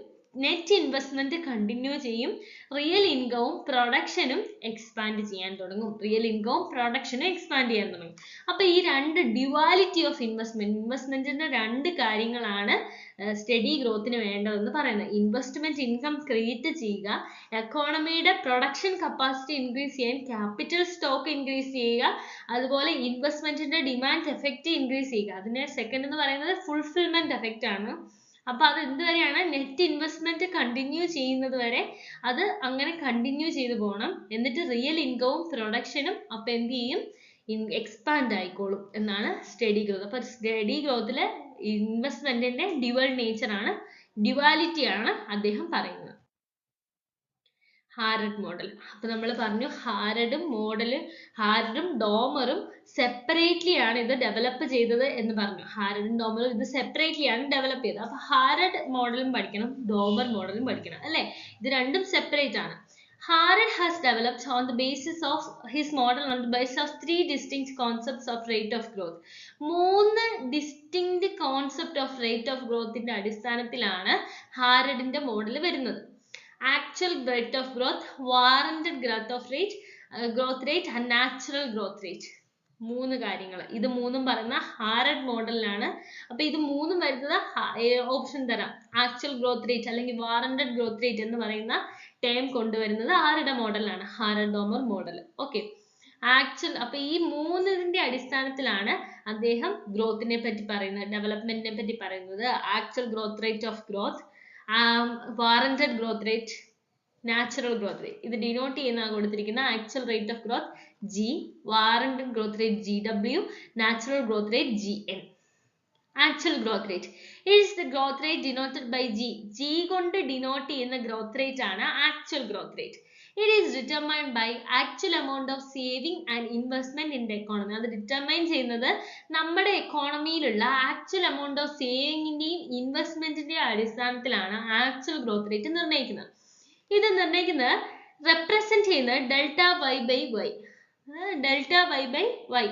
നെറ്റ് ഇൻവെസ്റ്റ്മെന്റ് കണ്ടിന്യൂ ചെയ്യും. റിയൽ ഇൻകവും പ്രൊഡക്ഷനും എക്സ്പാൻഡ് ചെയ്യാൻ തുടങ്ങും. അപ്പൊ ഈ രണ്ട് ഡ്യുവാലിറ്റി ഓഫ് ഇൻവെസ്റ്റ്മെന്റിന്റെ രണ്ട് കാര്യങ്ങളാണ് സ്റ്റഡി ഗ്രോത്തിന് വേണ്ടതെന്ന് പറയുന്നത്. ഇൻവെസ്റ്റ്മെന്റ് ഇൻകം ക്രിയേറ്റ് ചെയ്യുക, എക്കോണമിയുടെ പ്രൊഡക്ഷൻ കപ്പാസിറ്റി ഇൻക്രീസ് ചെയ്യാൻ ക്യാപിറ്റൽ സ്റ്റോക്ക് ഇൻക്രീസ് ചെയ്യുക, അതുപോലെ ഇൻവെസ്റ്റ്മെന്റിന്റെ ഡിമാൻഡ് എഫക്റ്റ് ഇൻക്രീസ് ചെയ്യുക. അതിന്റെ സെക്കൻഡ് എന്ന് പറയുന്നത് ഫുൾഫിൽമെന്റ് എഫക്റ്റ് ആണ്. അപ്പൊ അത് എന്തുവരെയാണ്? നെറ്റ് ഇൻവെസ്റ്റ്മെന്റ് കണ്ടിന്യൂ ചെയ്യുന്നത് വരെ അത് അങ്ങനെ കണ്ടിന്യൂ ചെയ്തു പോകണം. എന്നിട്ട് റിയൽ ഇൻകവും പ്രൊഡക്ഷനും അപ്പൊ എന്ത് ചെയ്യും? എക്സ്പാൻഡ് ആയിക്കോളും എന്നാണ് സ്റ്റഡി ഗ്രോത്ത്. അപ്പൊ സ്റ്റഡി ഗ്രോത്തില് ഇൻവെസ്റ്റ്മെന്റിന്റെ ഡ്യുവൽ നേച്ചർ ആണ്, ഡ്യുവാലിറ്റി ആണ് അദ്ദേഹം പറയുന്നത്. ഹാരഡ് മോഡൽ. അപ്പൊ നമ്മൾ പറഞ്ഞു ഹാരഡും ഡോമറും സെപ്പറേറ്റ്ലി ആണ് ഇത് ഡെവലപ്പ് ചെയ്തത് എന്ന് പറഞ്ഞു. ഹാരഡും ഡോമറും ഇത് സെപ്പറേറ്റ്ലി ആണ് ഡെവലപ്പ് ചെയ്തത്. അപ്പൊ ഹാരഡ് മോഡലും പഠിക്കണം, ഡോമർ മോഡലും പഠിക്കണം അല്ലെ? ഇത് രണ്ടും സെപ്പറേറ്റ് ആണ്. Harrod has developed on the basis of his model on the basis of three distinct concepts of rate of growth. മൂന്ന് distinct concept of rate of growth ന്റെ അടിസ്ഥാനത്തിലാണ് ഹാരഡിന്റെ മോഡൽ വരുന്നത്. Actual rate of growth, warranted growth rate and natural growth rate. മൂന്ന് കാര്യങ്ങൾ. ഇത് മൂന്നും പറയുന്ന ഹാരഡ് മോഡലിലാണ്. അപ്പൊ ഇത് മൂന്നും വരുന്നത് ഓപ്ഷൻ തരാം. ആക്ച്വൽ ഗ്രോത്ത് റേറ്റ് അല്ലെങ്കിൽ വാറന്റഡ് ഗ്രോത്ത് റേറ്റ് എന്ന് പറയുന്ന ടേം കൊണ്ടുവരുന്നത് ആരുടെ മോഡലാണ്? ഹാരഡ് ഡോമർ മോഡൽ. ഓക്കെ, അപ്പൊ ഈ മൂന്നിന്റെ അടിസ്ഥാനത്തിലാണ് അദ്ദേഹം ഗ്രോത്തിനെ പറ്റി പറയുന്നത്, ഡെവലപ്മെന്റിനെ പറ്റി പറയുന്നത്. Actual growth rate of growth, warranted growth rate, natural growth rate. ഇത് ഡിനോട്ട് ചെയ്യുന്ന കൊടുത്തിരിക്കുന്ന actual rate of growth G, warranted growth rate GW, natural growth rate GN. Actual growth rate. It is the growth rate denoted by G. G കൊണ്ട് denote ചെയ്യുന്ന growth rate ആണ് actual growth rate. It is determined by actual amount of saving and investment in the economy. അത് determine ചെയ്യുന്നത് നമ്മുടെ എക്കോണമിയിലുള്ള actual amount of savingന്റെയും ഇൻവെസ്റ്റ്മെന്റിന്റെയും അടിസ്ഥാനത്തിലാണ് actual growth rate നിർണ്ണയിക്കുന്നത്. ഇത് നിർണ്ണയിക്കുന്നത് represent ചെയ്യുന്നത് delta y by y. Delta y by y.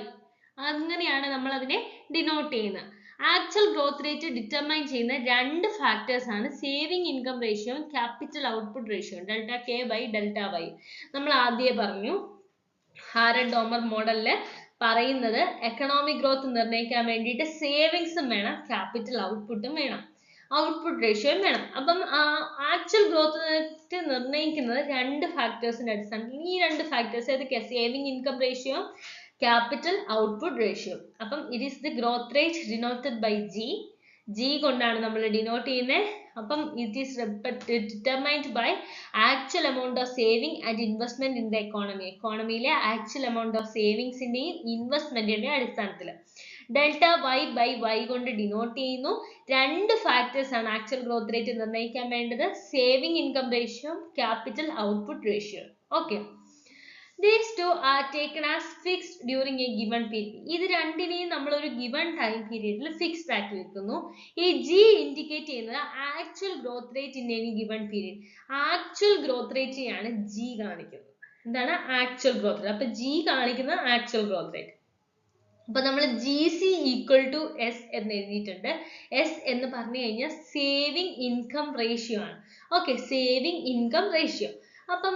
അങ്ങനെയാണ് നമ്മൾ അതിനെ ഡിനോട്ട് ചെയ്യുന്നത്. ആക്ച്വൽ ഗ്രോത്ത് റേറ്റ് ഡിറ്റർമൈൻ ചെയ്യുന്ന രണ്ട് ഫാക്ടേഴ്സ് ആണ് saving income ratio, capital output ratio, delta K by delta Y. നമ്മൾ ആദ്യമേ പറഞ്ഞു ഹാരഡ് ഡോമർ മോഡലില് പറയുന്നത് എക്കണോമിക് ഗ്രോത്ത് നിർണ്ണയിക്കാൻ വേണ്ടിയിട്ട് സേവിങ്സും വേണം, ക്യാപിറ്റൽ ഔട്ട്പുട്ടും വേണം, ഔട്ട്പുട്ട് റേഷ്യോയും വേണം. അപ്പം ആക്ച്വൽ ഗ്രോത്ത് റേറ്റ് നിർണ്ണയിക്കുന്നത് രണ്ട് ഫാക്ടേഴ്സിന്റെ അടിസ്ഥാനത്തിൽ. ഈ രണ്ട് ഫാക്ടേഴ്സ് ഏതൊക്കെയാ? Saving income ratio, capital output ratio. അപ്പം it is the growth rate denoted by G. G കൊണ്ടാണ് നമ്മൾ ഡിനോട്ട് ചെയ്യുന്നത്. അപ്പം it is determined by actual amount of saving and investment in the economy. എക്കോണമിയിലെ actual amount of സേവിങ്സിന്റെയും ഇൻവെസ്റ്റ്മെന്റിന്റെയും അടിസ്ഥാനത്തിൽ. Delta y by y കൊണ്ട് denote ചെയ്യുന്നു. രണ്ട് factors ആണ് actual growth rate നിർണ്ണയിക്കാൻ വേണ്ടത്. Saving income ratio, capital output ratio. Okay. These two are taken as fixed during a given period. ഇത് രണ്ടിനെയും നമ്മൾ ഒരു given time periodൽ fixed ആക്കി വെക്കുന്നു. ഈ G ഇൻഡിക്കേറ്റ് ചെയ്യുന്നത് actual growth rate in any given period. Actual growth റേറ്റിനെയാണ് G കാണിക്കുന്നത്. എന്താണ്? Actual growth rate. അപ്പൊ G കാണിക്കുന്ന ആക്ച്വൽ ഗ്രോത്ത് റേറ്റ്. അപ്പൊ നമ്മൾ GC ഈക്വൽ ടു എസ് എന്ന് എഴുതിയിട്ടുണ്ട്. എസ് എന്ന് പറഞ്ഞു കഴിഞ്ഞാൽ സേവിങ് ഇൻകം റേഷ്യോ ആണ്. Okay, saving income ratio. അപ്പം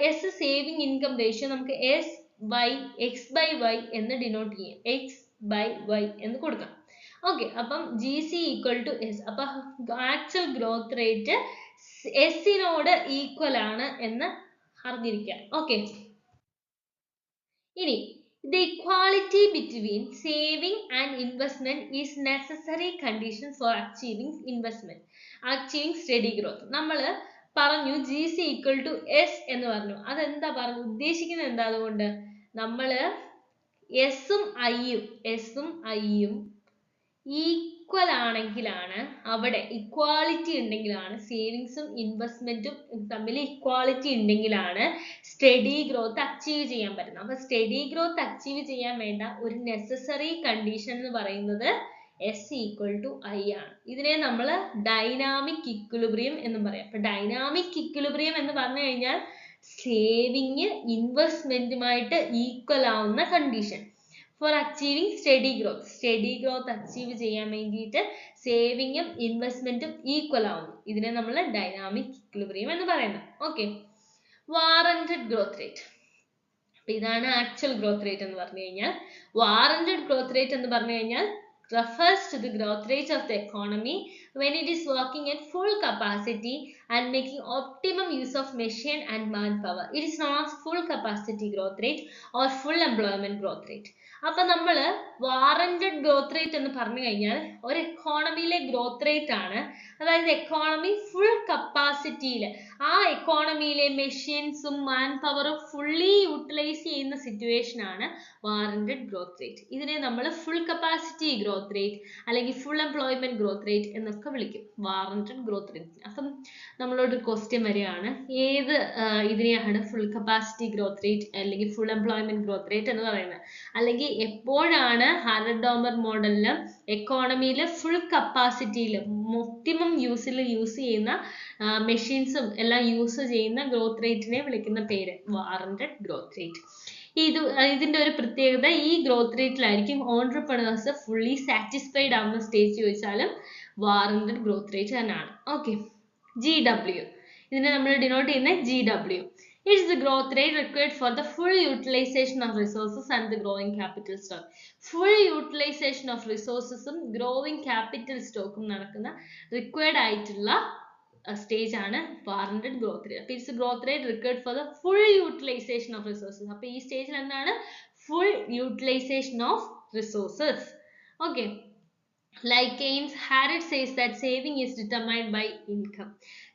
എസ് സേവിങ് ഇൻകം റേഷ്യോ നമുക്ക് S by X by Y എന്ന് ഡിനോട്ട് ചെയ്യാം. എക്സ് ബൈ വൈ എന്ന് കൊടുക്കാം. ഓക്കെ, അപ്പം G C equal to S. അപ്പൊ ആക്ച്വൽ ഗ്രോത്ത് റേറ്റ് എസിനോട് ഈക്വൽ ആണ് എന്ന് അറിഞ്ഞിരിക്കാം. ഓക്കെ, ഇനി the equality between saving and investment is necessary condition for achieving investment, achieving steady growth. നമ്മൾ പറഞ്ഞു G C equal to S എന്ന് പറഞ്ഞു. അതെന്താ പറഞ്ഞു ഉദ്ദേശിക്കുന്നത്? എന്താ? അതുകൊണ്ട് നമ്മള് എസും ഐയും ഈക്വൽ ആണെങ്കിലാണ്, അവിടെ ഇക്വാളിറ്റി ഉണ്ടെങ്കിലാണ്, സേവിങ്സും ഇൻവെസ്റ്റ്മെന്റും തമ്മിൽ ഇക്വാളിറ്റി ഉണ്ടെങ്കിലാണ് സ്റ്റഡി ഗ്രോത്ത് അച്ചീവ് ചെയ്യാൻ പറ്റുന്നത്. അപ്പൊ സ്റ്റഡി ഗ്രോത്ത് അച്ചീവ് ചെയ്യാൻ വേണ്ട ഒരു നെസസറി കണ്ടീഷൻ എന്ന് പറയുന്നത് എസ് ഈക്വൽ ടു ഐ ആണ്. ഇതിനെ നമ്മൾ ഡൈനാമിക് ഇക്വിലിബ്രിയം എന്ന് പറയാം. അപ്പൊ ഡൈനാമിക് ഇക്വിലിബ്രിയം എന്ന് പറഞ്ഞു കഴിഞ്ഞാൽ സേവിങ് ഇൻവെസ്റ്റ്മെന്റുമായിട്ട് ഈക്വൽ ആവുന്ന condition for achieving study growth. Study growth achieve ചെയ്യാൻ വേണ്ടിയിട്ട് സേവിങ്ങും ഇൻവെസ്റ്റ്മെന്റും ഈക്വൽ ആവുന്നു. ഇതിനെ നമ്മൾ ഡൈനാമിക് ഇക്വിലിബ്രിയം എന്ന് പറയുന്നത്. Okay, warranted growth rate. അപ്പൊ ഇതാണ് ആക്ച്വൽ ഗ്രോത്ത് റേറ്റ് എന്ന് പറഞ്ഞു കഴിഞ്ഞാൽ. വാറന്റഡ് ഗ്രോത്ത് റേറ്റ് എന്ന് പറഞ്ഞു കഴിഞ്ഞാൽ refers to the growth rate of the economy when it is working at full capacity and making optimum use of machine and manpower. It is known as full capacity growth rate or full employment growth rate. അപ്പൊ നമ്മൾ warranted growth rate എന്ന് പറഞ്ഞു കഴിഞ്ഞാൽ ഒരു എക്കോണമിയിലെ growth rate ആണ്. അതായത് economy full കപ്പാസിറ്റിയിൽ, ആ എക്കോണമിയിലെ മെഷീൻസും മാൻ പവറും ഫുള്ളി യൂട്ടിലൈസ് ചെയ്യുന്ന സിറ്റുവേഷൻ ആണ് വാറന്റഡ് ഗ്രോത്ത് റേറ്റ്. ഇതിനെ നമ്മൾ ഫുൾ കപ്പാസിറ്റി ഗ്രോത്ത് റേറ്റ് അല്ലെങ്കിൽ ഫുൾ എംപ്ലോയ്മെന്റ് ഗ്രോത്ത് റേറ്റ് എന്നൊക്കെ വിളിക്കും, വാറന്റഡ് ഗ്രോത്ത് റേറ്റ്. അപ്പം നമ്മളോട് ക്വസ്റ്റ്യൻ വരികയാണ്, ഏത് ഇതിനെയാണ് ഫുൾ കപ്പാസിറ്റി ഗ്രോത്ത് റേറ്റ് അല്ലെങ്കിൽ ഫുൾ എംപ്ലോയ്മെന്റ് ഗ്രോത്ത് റേറ്റ് എന്ന് പറയുന്നത്? അല്ലെങ്കിൽ എപ്പോഴാണ് ഹാരഡ് ഡോമർ മോഡലില് എക്കോണമിയിൽ ഫുൾ കപ്പാസിറ്റിയിൽ ഒപ്റ്റിമം യൂസ് ചെയ്യുന്ന മെഷീൻസും എല്ലാം യൂസ് ചെയ്യുന്ന ഗ്രോത്ത് റേറ്റിനെ വിളിക്കുന്ന പേര് വാറന്റഡ് ഗ്രോത്ത് റേറ്റ്. ഇതിന്റെ ഒരു പ്രത്യേകത, ഈ ഗ്രോത്ത് റേറ്റിലായിരിക്കും ഓൺട്രപ്രണേഴ്സ് ഫുള്ളി സാറ്റിസ്ഫൈഡ് ആവുന്ന സ്റ്റേജ് ചോദിച്ചാലും വാറന്റഡ് ഗ്രോത്ത് റേറ്റ് തന്നെയാണ്. ഓക്കെ, GW, ഇതിനെ നമ്മൾ ഡിനോട്ട് ചെയ്യുന്ന GW. It is the growth rate required for the full utilization of resources and the growing capital stock. Full utilization of resources ഉം growing capital stock ഉം നടക്കുന്ന required ആയിട്ടുള്ള stage ആണ് warranted growth rate. അപ്പൊ it's growth rate required for the full utilization of resources. അപ്പൊ ഈ സ്റ്റേജിൽ എന്താണ്? Full utilization of resources. Okay, like Keynes, Harrod says that saving is determined by income.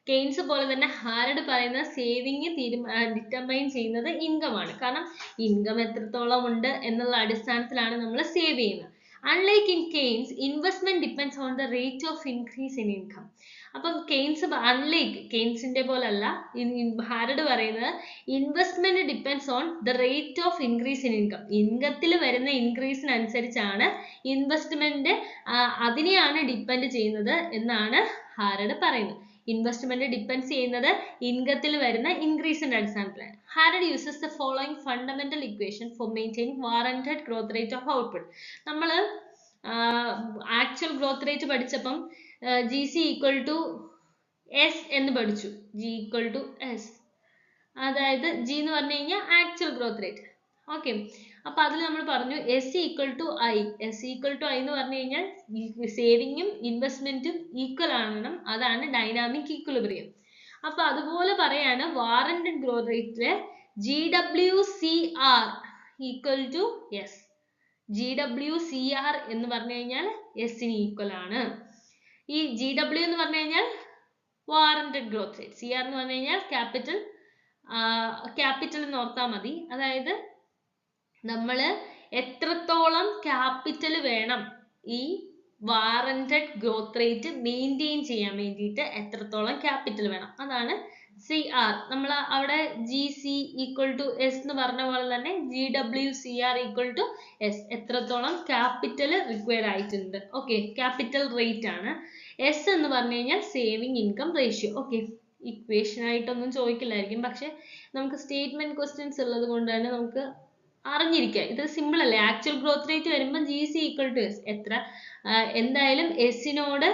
Keynes പോലെ തന്നെ ഹാരഡ് പറയുന്ന സേവിങ് ഡിറ്റർമൈൻ ചെയ്യുന്നത് income ആണ്. കാരണം ഇൻകം എത്രത്തോളം ഉണ്ട് എന്നുള്ള അടിസ്ഥാനത്തിലാണ് നമ്മൾ സേവ് ചെയ്യുന്നത്. Unlike in Keynes, investment depends on the rate of increase in income. അപ്പം കെയ്ൻസ് അൺലൈക്ക് കെയ്ൻസിന്റെ പോലല്ല ഹാരഡ് പറയുന്നത് investment depends on the rate of increase in income. ഇൻകത്തിൽ വരുന്ന ഇൻക്രീസിനനുസരിച്ചാണ് ഇൻവെസ്റ്റ്മെന്റ് അതിനെയാണ് ഡിപ്പെൻഡ് ചെയ്യുന്നത് എന്നാണ് ഹാരഡ് പറയുന്നത്. ഇൻവെസ്റ്റ്മെന്റ് ഡിപ്പെൻഡ് ചെയ്യുന്നത് ഇൻകത്തിൽ വരുന്ന ഇൻക്രീസിന്റെ അടിസ്ഥാനത്തിലാണ്. Harrod uses the following fundamental equation for maintaining warranted growth rate of output. നമ്മൾ ആക്ച്വൽ ഗ്രോത്ത് റേറ്റ് പഠിച്ചപ്പം G C equal to S എന്ന് പഠിച്ചു. ജി ഈക്വൽ ടു എസ്, അതായത് ജി എന്ന് പറഞ്ഞു കഴിഞ്ഞാൽ ആക്ച്വൽ ഗ്രോത്ത് റേറ്റ്. ഓക്കെ, അപ്പൊ അതിൽ നമ്മൾ പറഞ്ഞു S equal to I. S equal to I എന്ന് പറഞ്ഞു കഴിഞ്ഞാൽ സേവിങ്ങും ഇൻവെസ്റ്റ്മെന്റും ഈക്വൽ ആവണം, അതാണ് ഡൈനാമിക് ഈക്വിലിബ്രിയം. അപ്പൊ അതുപോലെ പറയാണ് വാറന്റഡ് ഗ്രോത്ത് റേറ്റില് GWCR equal to S. GWCR എന്ന് പറഞ്ഞു കഴിഞ്ഞാൽ എസിന് ഈക്വൽ ആണ്. ഈ GW എന്ന് പറഞ്ഞു കഴിഞ്ഞാൽ വാറന്റഡ് ഗ്രോത്ത് റേറ്റ്, CR എന്ന് പറഞ്ഞു കഴിഞ്ഞാൽ ക്യാപിറ്റൽ എന്ന് ഓർത്താൽ മതി. അതായത് നമ്മൾ എത്രത്തോളം ക്യാപിറ്റൽ വേണം ഈ വാറന്റഡ് ഗ്രോത്ത് റേറ്റ് മെയിൻറ്റെയിൻ ചെയ്യാൻ വേണ്ടിയിട്ട് എത്രത്തോളം ക്യാപിറ്റൽ വേണം, അതാണ് CR. നമ്മൾ അവിടെ GC ഈക്വൽ ടു എസ് എന്ന് പറഞ്ഞ പോലെ തന്നെ GWCR ഈക്വൽ ടു എസ്, എത്രത്തോളം ക്യാപിറ്റൽ റിക്വയർ ആയിട്ടുണ്ട്. ഓക്കെ, ക്യാപിറ്റൽ റേറ്റ് ആണ്. എസ് എന്ന് പറഞ്ഞു കഴിഞ്ഞാൽ saving income ratio. Okay, equation ആയിട്ടൊന്നും ചോദിക്കില്ലായിരിക്കും, പക്ഷെ നമുക്ക് സ്റ്റേറ്റ്മെന്റ് ക്വസ്റ്റ്യൻസ് ഉള്ളത് കൊണ്ട് തന്നെ നമുക്ക് അറിഞ്ഞിരിക്കുക. ഇത് സിമ്പിൾ അല്ലേ. ആക്ച്വൽ ഗ്രോത്ത് റേറ്റ് വരുമ്പോൾ GC ഈക്വൽ ടു എസ്, എത്ര എന്തായാലും എസിനോട്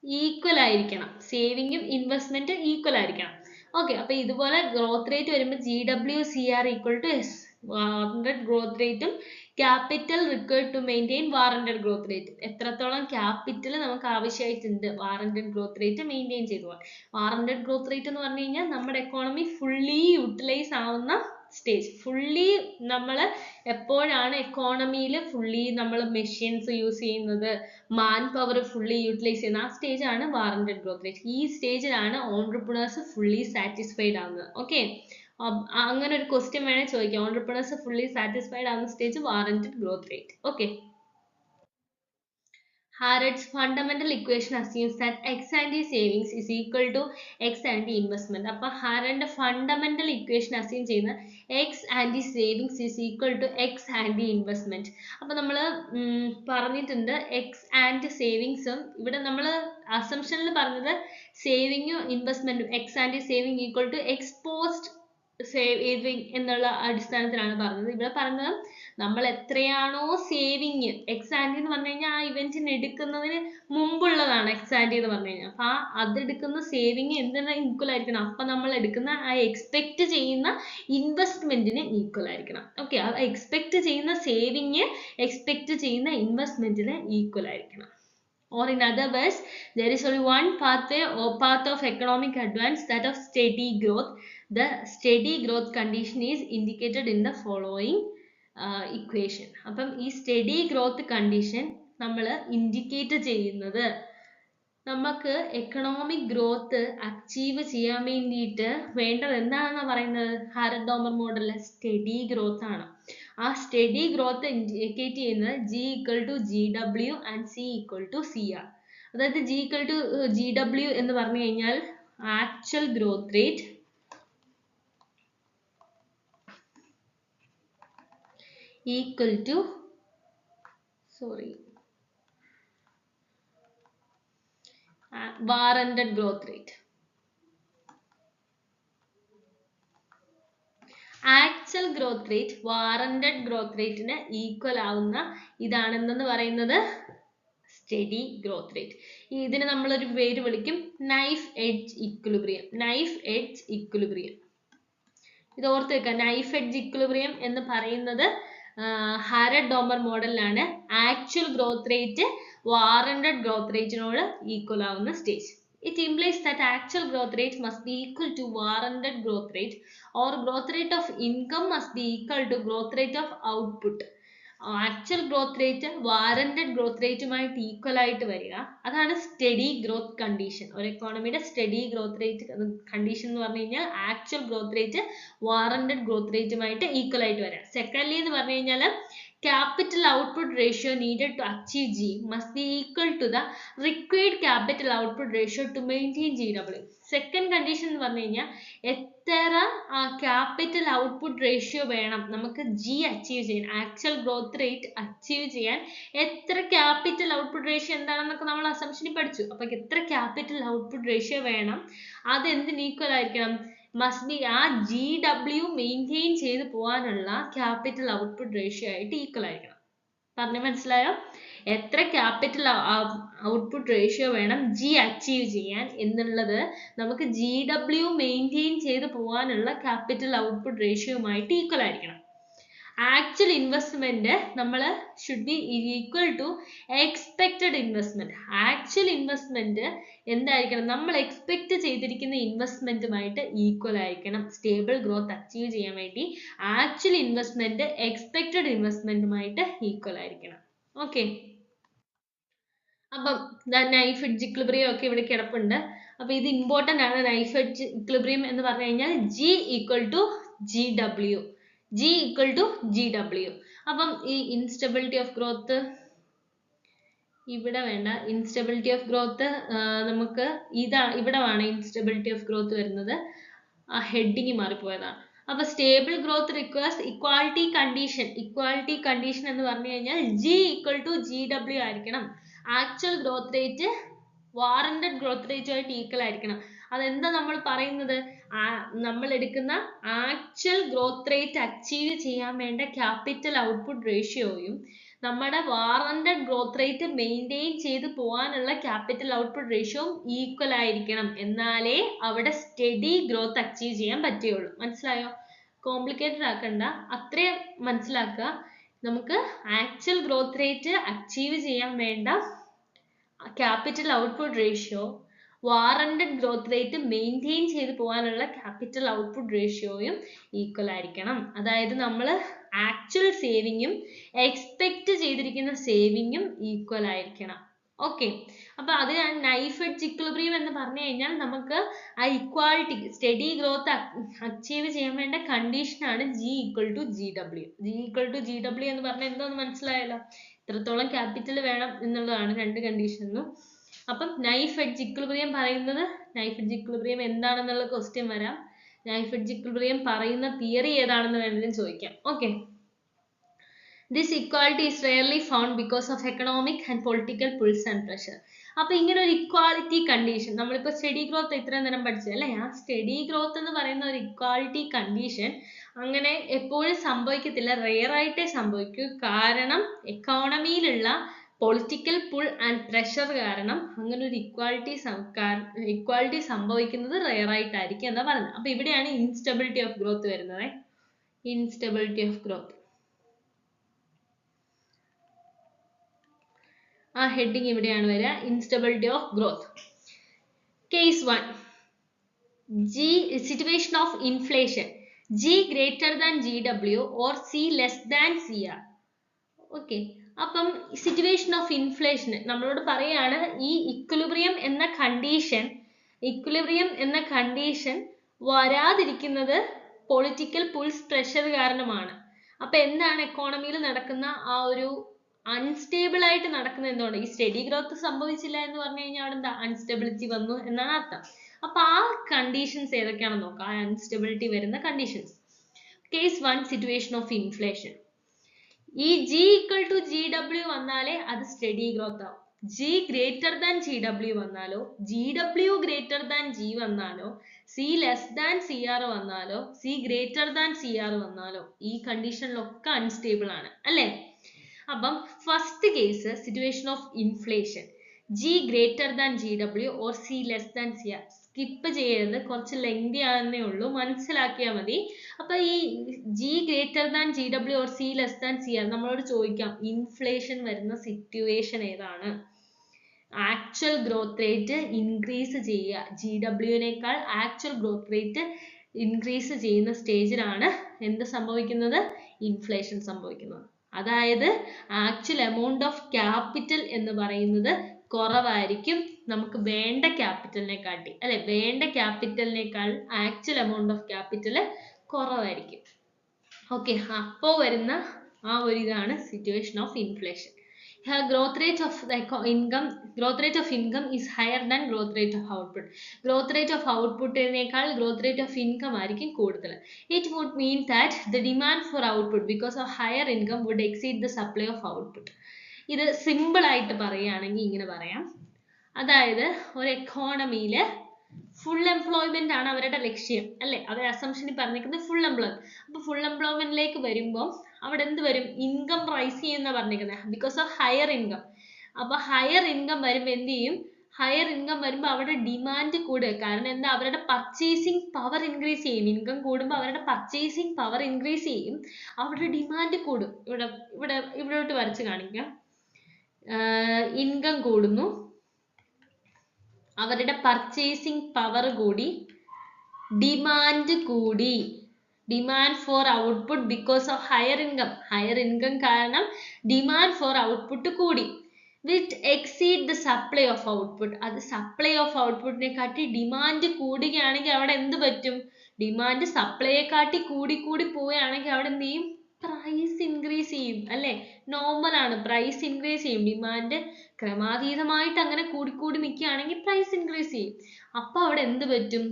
ഈക്വൽ ആയിരിക്കണം, സേവിങ്ങും ഇൻവെസ്റ്റ്മെന്റും ഈക്വൽ ആയിരിക്കണം. ഓക്കെ, അപ്പൊ ഇതുപോലെ ഗ്രോത്ത് റേറ്റ് വരുമ്പോൾ GWCR equal to S, warranted growth റേറ്റും capital required to maintain warranted growth rate, എത്രത്തോളം ക്യാപിറ്റൽ നമുക്ക് ആവശ്യമായിട്ടുണ്ട് വാറന്റഡ് ഗ്രോത്ത് റേറ്റ് മെയിൻറ്റെയിൻ ചെയ്തു പോകാൻ. വാറന്റഡ് ഗ്രോത്ത് റേറ്റ് എന്ന് പറഞ്ഞു കഴിഞ്ഞാൽ നമ്മുടെ എക്കോണമി ഫുള്ളി യൂട്ടിലൈസ് ആവുന്ന സ്റ്റേജ്. ഫുള്ളി നമ്മൾ എപ്പോഴാണ് എക്കോണമിയിൽ ഫുള്ളി നമ്മൾ മെഷീൻസ് യൂസ് ചെയ്യുന്നത്, മാൻ പവർ ഫുള്ളി യൂട്ടിലൈസ് ചെയ്യുന്ന ആ സ്റ്റേജ് ആണ് വാറന്റഡ് ഗ്രോത്ത് റേറ്റ്. ഈ സ്റ്റേജിലാണ് ഓൺട്രപ്രണേഴ്സ് ഫുള്ളി സാറ്റിസ്ഫൈഡ് ആവുന്നത്. ഓക്കെ, അങ്ങനെ ഒരു ക്വസ്റ്റ്യൻ വേണേൽ ചോദിക്കാം, ഓൺട്രപ്രണേഴ്സ് ഫുള്ളി സാറ്റിസ്ഫൈഡ് ആവുന്ന stage warranted growth rate. Okay, Harrod's fundamental equation assumes that ex ante savings is equal to ex ante investment. അപ്പോൾ ഹാരഡിന്റെ ഫണ്ടമെന്റൽ ഇക്വേഷൻ അസ്യൂം ചെയ്യുന്ന ex ante savings is equal to ex ante investment. അപ്പൊ നമ്മൾ പറഞ്ഞിട്ടുണ്ട് X and സേവിങ്സും, ഇവിടെ നമ്മൾ അസംഷനിൽ പറഞ്ഞത് സേവിങ്ങും ഇൻവെസ്റ്റ്മെന്റും ex ante saving equal to ex post saving എന്നുള്ള അടിസ്ഥാനത്തിലാണ് പറഞ്ഞത്. ഇവിടെ പറഞ്ഞത് നമ്മൾ എത്രയാണോ സേവിങ്, എക്സ് ആന്റി എന്ന് പറഞ്ഞു കഴിഞ്ഞാൽ ആ ഇവന്റിന് എടുക്കുന്നതിന് മുമ്പുള്ളതാണ് എക്സ് ആന്റി എന്ന് പറഞ്ഞു കഴിഞ്ഞാൽ. അപ്പൊ അതെടുക്കുന്ന സേവിങ് എന്തിനാ ഈക്വൽ ആയിരിക്കണം, അപ്പൊ നമ്മൾ എടുക്കുന്ന ആ എക്സ്പെക്ട് ചെയ്യുന്ന ഇൻവെസ്റ്റ്മെന്റിന് ഈക്വൽ ആയിരിക്കണം. ഓക്കെ, ആ എക്സ്പെക്ട് ചെയ്യുന്ന സേവിങ് എക്സ്പെക്ട് ചെയ്യുന്ന ഇൻവെസ്റ്റ്മെന്റിന് ഈക്വൽ ആയിരിക്കണം. Or in other words, there is only one pathway or path of economic advance, that of steady growth. The steady growth condition is indicated in the following equation. അപ്പം ഈ steady growth condition നമ്മൾ indicate ചെയ്യുന്നത് നമുക്ക് economic growth achieve ചെയ്യാൻ വേണ്ടിയിട്ട് വേണ്ടത് എന്താണെന്ന് പറയുന്നത് ഹാരഡ് ഡോമർ മോഡലിലെ സ്റ്റഡി ഗ്രോത്ത് ആണ്. ആ സ്റ്റഡി ഗ്രോത്ത് ഇൻഡിക്കേറ്റ് ചെയ്യുന്നത് G equal to GW and C equal to CR. അതായത് G ഈക്വൽ ടു GW എന്ന് പറഞ്ഞു കഴിഞ്ഞാൽ actual growth rate equal to warranted growth rate. Actual growth rate warranted growth റേറ്റിന് equal ആവുന്ന ഇതാണെന്ന് പറയുന്നത് സ്റ്റഡി ഗ്രോത്ത് റേറ്റ്. ഇതിന് നമ്മളൊരു പേര് വിളിക്കും knife edge equilibrium. Knife edge equilibrium ഇത് ഓർത്ത് വെക്കുക. നൈഫ് എഡ്ജ് ഇക്വിലിബ്രിയം എന്ന് പറയുന്നത് ഹാരഡ് ഡോമർ മോഡലിലാണ് actual growth rate warranted growth റേറ്റിനോട് ഈക്വൽ ആവുന്ന stage. It implies that actual growth rate must be equal to warranted growth rate, or growth rate of income must be equal to growth rate of output. Actual growth rate warranted growth റേറ്റുമായിട്ട് equal ആയിട്ട് വരിക, അതാണ് steady growth condition. ഒരു എക്കോണമിയുടെ steady growth rate condition എന്ന് പറഞ്ഞു കഴിഞ്ഞാൽ actual growth rate warranted growth റേറ്റുമായിട്ട് ഈക്വൽ ആയിട്ട് വരിക. സെക്കൻഡ്ലി എന്ന് പറഞ്ഞു കഴിഞ്ഞാൽ capital output ratio needed to achieve G must be equal to the required capital output ratio to maintain GW. Second condition എന്ന് പറഞ്ഞു കഴിഞ്ഞാൽ എത്ര capital output ratio വേണം നമുക്ക് G achieve ചെയ്യാൻ, actual growth rate achieve ചെയ്യാൻ എത്ര capital output ratio എന്താണെന്നൊക്കെ നമ്മൾ assumption പഠിച്ചു. അപ്പൊ എത്ര capital output ratio വേണം, അത് എന്തിന് equal ആയിരിക്കണം, must be ആ GW മെയിൻറ്റെയിൻ ചെയ്ത് പോകാനുള്ള ക്യാപിറ്റൽ ഔട്ട്പുട്ട് റേഷ്യോ ആയിട്ട് ഈക്വൽ ആയിരിക്കണം. പറഞ്ഞു മനസ്സിലായോ? എത്ര ക്യാപിറ്റൽ ഔട്ട്പുട്ട് റേഷ്യോ വേണം G അച്ചീവ് ചെയ്യാൻ എന്നുള്ളത് നമുക്ക് GW മെയിൻറ്റെയിൻ ചെയ്ത് പോകാനുള്ള ക്യാപിറ്റൽ ഔട്ട്പുട്ട് റേഷ്യോയുമായിട്ട് ഈക്വൽ ആയിരിക്കണം. ആക്ച്വൽ ഇൻവെസ്റ്റ്മെന്റ് നമ്മൾ should be equal to expected investment. Actual investment എന്തായിരിക്കണം, നമ്മൾ എക്സ്പെക്ട് ചെയ്തിരിക്കുന്ന ഇൻവെസ്റ്റ്മെന്റുമായിട്ട് ഈക്വൽ ആയിരിക്കണം. സ്റ്റേബിൾ ഗ്രോത്ത് അച്ചീവ് ചെയ്യാൻ വേണ്ടി ആക്ച്വൽ ഇൻവെസ്റ്റ്മെന്റ് എക്സ്പെക്റ്റഡ് ഇൻവെസ്റ്റ്മെന്റുമായിട്ട് ഈക്വൽ ആയിരിക്കണം. ഓക്കെ, അപ്പം നൈഫ് എഡ്ജ് ഇക്വിലിബ്രിയം ഒക്കെ ഇവിടെ കിടപ്പുണ്ട്. അപ്പൊ ഇത് ഇമ്പോർട്ടന്റ് ആണ്. നൈഫ് എഡ്ജ് ഇക്വിലിബ്രിയം എന്ന് പറഞ്ഞു കഴിഞ്ഞാൽ G equal to GW, G equal to GW. അപ്പം ഈ ഇൻസ്റ്റബിലിറ്റി ഓഫ് ഗ്രോത്ത് ഇവിടെ വേണ്ട. ഇൻസ്റ്റബിലിറ്റി ഓഫ് ഗ്രോത്ത് നമുക്ക് ഇവിടെ വേണം ഇൻസ്റ്റബിലിറ്റി ഓഫ് ഗ്രോത്ത് വരുന്നത്. ആ ഹെഡിങ് മാറിപ്പോയതാണ്. അപ്പൊ stable growth requires equality condition. Equality condition എന്ന് പറഞ്ഞു കഴിഞ്ഞാൽ G equal to GW ആയിരിക്കണം. Actual growth rate warranted growth റേറ്റുമായിട്ട് ഈക്വൽ ആയിരിക്കണം. അതെന്താ നമ്മൾ പറയുന്നത്, നമ്മൾ എടുക്കുന്ന ആക്ച്വൽ ഗ്രോത്ത് റേറ്റ് അച്ചീവ് ചെയ്യാൻ വേണ്ട ക്യാപിറ്റൽ ഔട്ട്പുട്ട് റേഷ്യോയും നമ്മുടെ വാറന്റഡ് ഗ്രോത്ത് റേറ്റ് മെയിൻറ്റെയിൻ ചെയ്ത് പോകാനുള്ള ക്യാപിറ്റൽ ഔട്ട്പുട്ട് റേഷ്യോയും ഈക്വൽ ആയിരിക്കണം. എന്നാലേ അവിടെ സ്റ്റഡി ഗ്രോത്ത് അച്ചീവ് ചെയ്യാൻ പറ്റുകയുള്ളൂ. മനസ്സിലായോ? കോംപ്ലിക്കേറ്റഡ് ആക്കണ്ട, അത്രയും മനസ്സിലാക്കുക. നമുക്ക് ആക്ച്വൽ ഗ്രോത്ത് റേറ്റ് അച്ചീവ് ചെയ്യാൻ വേണ്ട capital output ratio warranted growth rate maintain ചെയ്ത് പോകാനുള്ള ക്യാപിറ്റൽ ഔട്ട്പുട്ട് റേഷ്യോയും ഈക്വൽ ആയിരിക്കണം. അതായത് നമ്മൾ ആക്ച്വൽ സേവിങ്ങും എക്സ്പെക്ട് ചെയ്തിരിക്കുന്ന സേവിങ്ങും ഈക്വൽ ആയിരിക്കണം. ഓക്കെ, അപ്പൊ അതിനാണ് നൈഫ് എഡ്ജ് ഇക്വിലിബ്രിയം എന്ന് പറഞ്ഞു കഴിഞ്ഞാൽ നമുക്ക് ആ ഇക്വാളിറ്റി സ്റ്റഡി ഗ്രോത്ത് അച്ചീവ് ചെയ്യാൻ വേണ്ട കണ്ടീഷനാണ് G equal to GW. G equal to GW എന്ന് പറഞ്ഞാൽ എന്താന്ന് മനസ്സിലായല്ലോ, ഇത്രത്തോളം ക്യാപിറ്റൽ വേണം എന്നുള്ളതാണ് രണ്ട് കണ്ടീഷനും. അപ്പം നൈഫ് എഡ്ജ് ഇക്വിലിബ്രിയം പറയുന്നത്, നൈഫ് എഡ്ജ് ഇക്വിലിബ്രിയം എന്താണെന്നുള്ള ക്വസ്റ്റ്യൻ വരാം. നൈഫ് എഡ്ജ് ഇക്വിലിബ്രിയം പറയുന്ന തിയറി ഏതാണെന്ന് വേണമെങ്കിലും ചോദിക്കാം. Okay, this equality is rarely found because of economic and political pulls and pressure. അപ്പൊ ഇങ്ങനെ ഒരു ഇക്വാളിറ്റി കണ്ടീഷൻ നമ്മളിപ്പോ സ്റ്റഡി ഗ്രോത്ത് ഇത്രയും നേരം പഠിച്ചല്ലേ, ആ സ്റ്റഡി ഗ്രോത്ത് എന്ന് പറയുന്ന ഒരു ഇക്വാളിറ്റി കണ്ടീഷൻ അങ്ങനെ എപ്പോഴും സംഭവിക്കത്തില്ല, റെയർ ആയിട്ടേ സംഭവിക്കൂ. കാരണം എക്കോണമിയിലുള്ള പൊളിറ്റിക്കൽ പുൾ ആൻഡ് പ്രഷർ കാരണം അങ്ങനെ ഒരു ഇക്വാളിറ്റി സംഭവിക്കുന്നത് റെയർ ആയിട്ടായിരിക്കും എന്നാ പറയുന്നത്. അപ്പൊ ഇവിടെയാണ് ഇൻസ്റ്റബിലിറ്റി ഓഫ് ഗ്രോത്ത് വരുന്നത്. ഇൻസ്റ്റബിലിറ്റി ഓഫ് ഗ്രോത്ത് ആ ഹെഡിങ് ഇവിടെയാണ് വരിക, instability of growth. Case 1, situation of inflation, G greater than GW or C less than CR. Okay, അപ്പം സിറ്റുവേഷൻ ഓഫ് ഇൻഫ്ലേഷൻ നമ്മളോട് പറയാണ് ഈ ഇക്വിലിബ്രിയം എന്ന കണ്ടീഷൻ വരാതിരിക്കുന്നത് പൊളിറ്റിക്കൽ പുൾസ് പ്രഷർ കാരണമാണ്. അപ്പൊ എന്താണ് എക്കോണമിയിൽ നടക്കുന്ന ആ ഒരു അൺസ്റ്റേബിൾ ആയിട്ട് നടക്കുന്നത് എന്തുകൊണ്ട്, ഈ സ്റ്റഡി ഗ്രോത്ത് സംഭവിച്ചില്ല എന്ന് പറഞ്ഞു കഴിഞ്ഞാൽ അവിടെ എന്താ അൺസ്റ്റെബിലിറ്റി വന്നു എന്നാണ് അർത്ഥം. അപ്പൊ ആ കണ്ടീഷൻസ് ഏതൊക്കെയാണെന്ന് നോക്കാം, ആ അൺസ്റ്റെബിലിറ്റി വരുന്ന conditions. Case 1, situation of inflation. ഈ G equal to GW വന്നാലേ അത് സ്റ്റഡി ഗ്രോത്ത് ആവും. G greater than GW വന്നാലോ, GW greater than G വന്നാലോ, C less than CR വന്നാലോ, C greater than CR വന്നാലോ ഈ കണ്ടീഷനിലൊക്കെ അൺസ്റ്റേബിൾ ആണ് അല്ലേ. അപ്പം first case situation of inflation, G greater than GW or C less than CR. Skip ചെയ്യരുത്, കുറച്ച് ലെങ്തി ആണെന്നേ ഉള്ളൂ, മനസ്സിലാക്കിയാൽ മതി. അപ്പൊ ഈ G greater than GW or C less than CR നമ്മളോട് ചോദിക്കാം ഇൻഫ്ലേഷൻ വരുന്ന സിറ്റുവേഷൻ ഏതാണ്. ആക്ച്വൽ ഗ്രോത്ത് റേറ്റ് ഇൻക്രീസ് ചെയ്യുക, GW-നേക്കാൾ ആക്ച്വൽ ഗ്രോത്ത് റേറ്റ് ഇൻക്രീസ് ചെയ്യുന്ന സ്റ്റേജിലാണ് എന്ത് സംഭവിക്കുന്നത്, ഇൻഫ്ലേഷൻ സംഭവിക്കുന്നത്. അതായത് ആക്ച്വൽ എമൗണ്ട് ഓഫ് ക്യാപിറ്റൽ എന്ന് പറയുന്നത് കുറവായിരിക്കും നമുക്ക് വേണ്ട ക്യാപിറ്റലിനെക്കാട്ടി അല്ലെ, വേണ്ട ക്യാപിറ്റലിനേക്കാൾ ആക്ച്വൽ എമൗണ്ട് ഓഫ് ക്യാപിറ്റൽ കുറവായിരിക്കും. ഓക്കെ, അപ്പോൾ വരുന്ന ആ ഒരു ഇതാണ് situation of inflation. Here growth rate of the growth rate of income is higher than growth rate of output. Growth rate of output നേക്കാൾ growth rate of income ആയിരിക്കും കൂടുതൽ. It would mean that the demand for output because of higher income would exceed the supply of output. ഇത് simple ആയിട്ട് പറയുകയാണെങ്കിൽ ഇങ്ങനെ പറയാം. അതായത് ഒരു എക്കോണമിയിൽ ഫുൾ എംപ്ലോയ്മെന്റ് ആണ് അവരുടെ ലക്ഷ്യം അല്ലെ, അവർ അസംഷനിൽ പറഞ്ഞിരിക്കുന്നത് ഫുൾ എംപ്ലോയ്മെന്റ്. അപ്പൊ ഫുൾ എംപ്ലോയ്മെന്റിലേക്ക് വരുമ്പോൾ അവിടെ എന്ത് വരും, ഇൻകം റൈസ് ചെയ്യുന്ന പറഞ്ഞിരിക്കുന്നത് ബിക്കോസ് ഓഫ് ഹയർ ഇൻകം. അപ്പൊ ഹയർ ഇൻകം വരുമ്പോൾ എന്ത് ചെയ്യും, ഹയർ ഇൻകം വരുമ്പോൾ അവിടെ ഡിമാൻഡ് കൂടുക. കാരണം എന്താ, അവരുടെ പർച്ചേസിങ് പവർ ഇൻക്രീസ് ചെയ്യും. ഇൻകം കൂടുമ്പോൾ അവരുടെ പർച്ചേസിങ് പവർ ഇൻക്രീസ് ചെയ്യും, അവരുടെ ഡിമാൻഡ് കൂടും. ഇവിടോട്ട് വരച്ച് കാണിക്കാം. ഇൻകം കൂടുന്നു, അവരുടെ പർച്ചേസിങ് പവർ കൂടി, ഡിമാൻഡ് കൂടി. Demand for output because of higher income. Higher income കാരണം ഡിമാൻഡ് ഫോർ ഔട്ട്പുട്ട് കൂടി. Which exceed the supply of output. അത് സപ്ലൈ ഓഫ് ഔട്ട്പുട്ടിനെ കാട്ടി ഡിമാൻഡ് കൂടുകയാണെങ്കിൽ അവിടെ എന്ത് പറ്റും, ഡിമാൻഡ് സപ്ലൈയെ കാട്ടി കൂടി പോവുകയാണെങ്കിൽ അവിടെ എന്ത് ചെയ്യും, പ്രൈസ് ഇൻക്രീസ് ചെയ്യും അല്ലെ. നോർമൽ ആണ്, പ്രൈസ് ഇൻക്രീസ് ചെയ്യും. ഡിമാൻഡ് ക്രമാതീതമായിട്ട് അങ്ങനെ കൂടി നിൽക്കുകയാണെങ്കിൽ പ്രൈസ് ഇൻക്രീസ് ചെയ്യും. അപ്പൊ അവിടെ എന്ത് പറ്റും,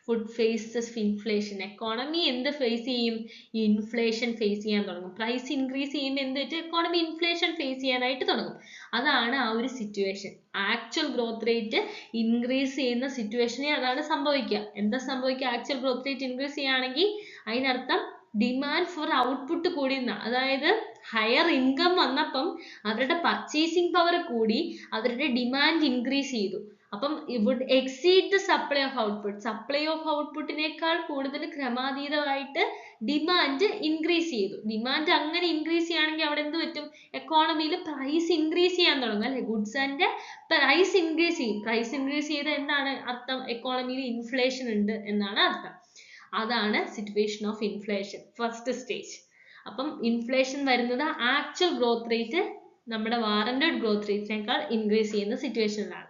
ഫുഡ് ഫേസസ് ഇൻഫ്ലേഷൻ. എക്കോണമി എന്ത് ഫേസ് ചെയ്യും, ഇൻഫ്ലേഷൻ ഫേസ് ചെയ്യാൻ തുടങ്ങും. പ്രൈസ് ഇൻക്രീസ് ചെയ്യുമ്പോൾ എന്ത് പറ്റും, എക്കോണമി ഇൻഫ്ലേഷൻ ഫേസ് ചെയ്യാനായിട്ട് തുടങ്ങും. അതാണ് ആ ഒരു situation. Actual growth rate increase ചെയ്യുന്ന സിറ്റുവേഷനിൽ അതാണ് സംഭവിക്കുക. എന്താ സംഭവിക്കുക, ആക്ച്വൽ ഗ്രോത്ത് റേറ്റ് ഇൻക്രീസ് ചെയ്യുകയാണെങ്കിൽ അതിനർത്ഥം ഡിമാൻഡ് ഫോർ ഔട്ട്പുട്ട് കൂടി. അതായത് ഹയർ ഇൻകം വന്നപ്പം അവരുടെ പർച്ചേസിങ് പവർ കൂടി, അവരുടെ ഡിമാൻഡ് ഇൻക്രീസ് ചെയ്തു. അപ്പം would exceed the supply of output. Supply of ഔട്ട്പുട്ടിനേക്കാൾ കൂടുതൽ ക്രമാതീതമായിട്ട് ഡിമാൻഡ് ഇൻക്രീസ് ചെയ്തു. ഡിമാൻഡ് അങ്ങനെ ഇൻക്രീസ് ചെയ്യുകയാണെങ്കിൽ അവിടെ എന്ത് പറ്റും, എക്കോണമിയിൽ പ്രൈസ് ഇൻക്രീസ് ചെയ്യാൻ തുടങ്ങും അല്ലെ. ഗുഡ്സ് ആൻഡ് പ്രൈസ് ഇൻക്രീസ് ചെയ്യും. പ്രൈസ് ഇൻക്രീസ് ചെയ്ത എന്താണ് അർത്ഥം, എക്കോണമിയിൽ ഇൻഫ്ലേഷൻ ഉണ്ട് എന്നാണ് അർത്ഥം. അതാണ് situation of inflation, first stage. അപ്പം ഇൻഫ്ലേഷൻ വരുന്നത് ആക്ച്വൽ ഗ്രോത്ത് റേറ്റ് നമ്മുടെ വാറന്റഡ് ഗ്രോത്ത് റേറ്റിനേക്കാൾ ഇൻക്രീസ് ചെയ്യുന്ന സിറ്റുവേഷനിലാണ്.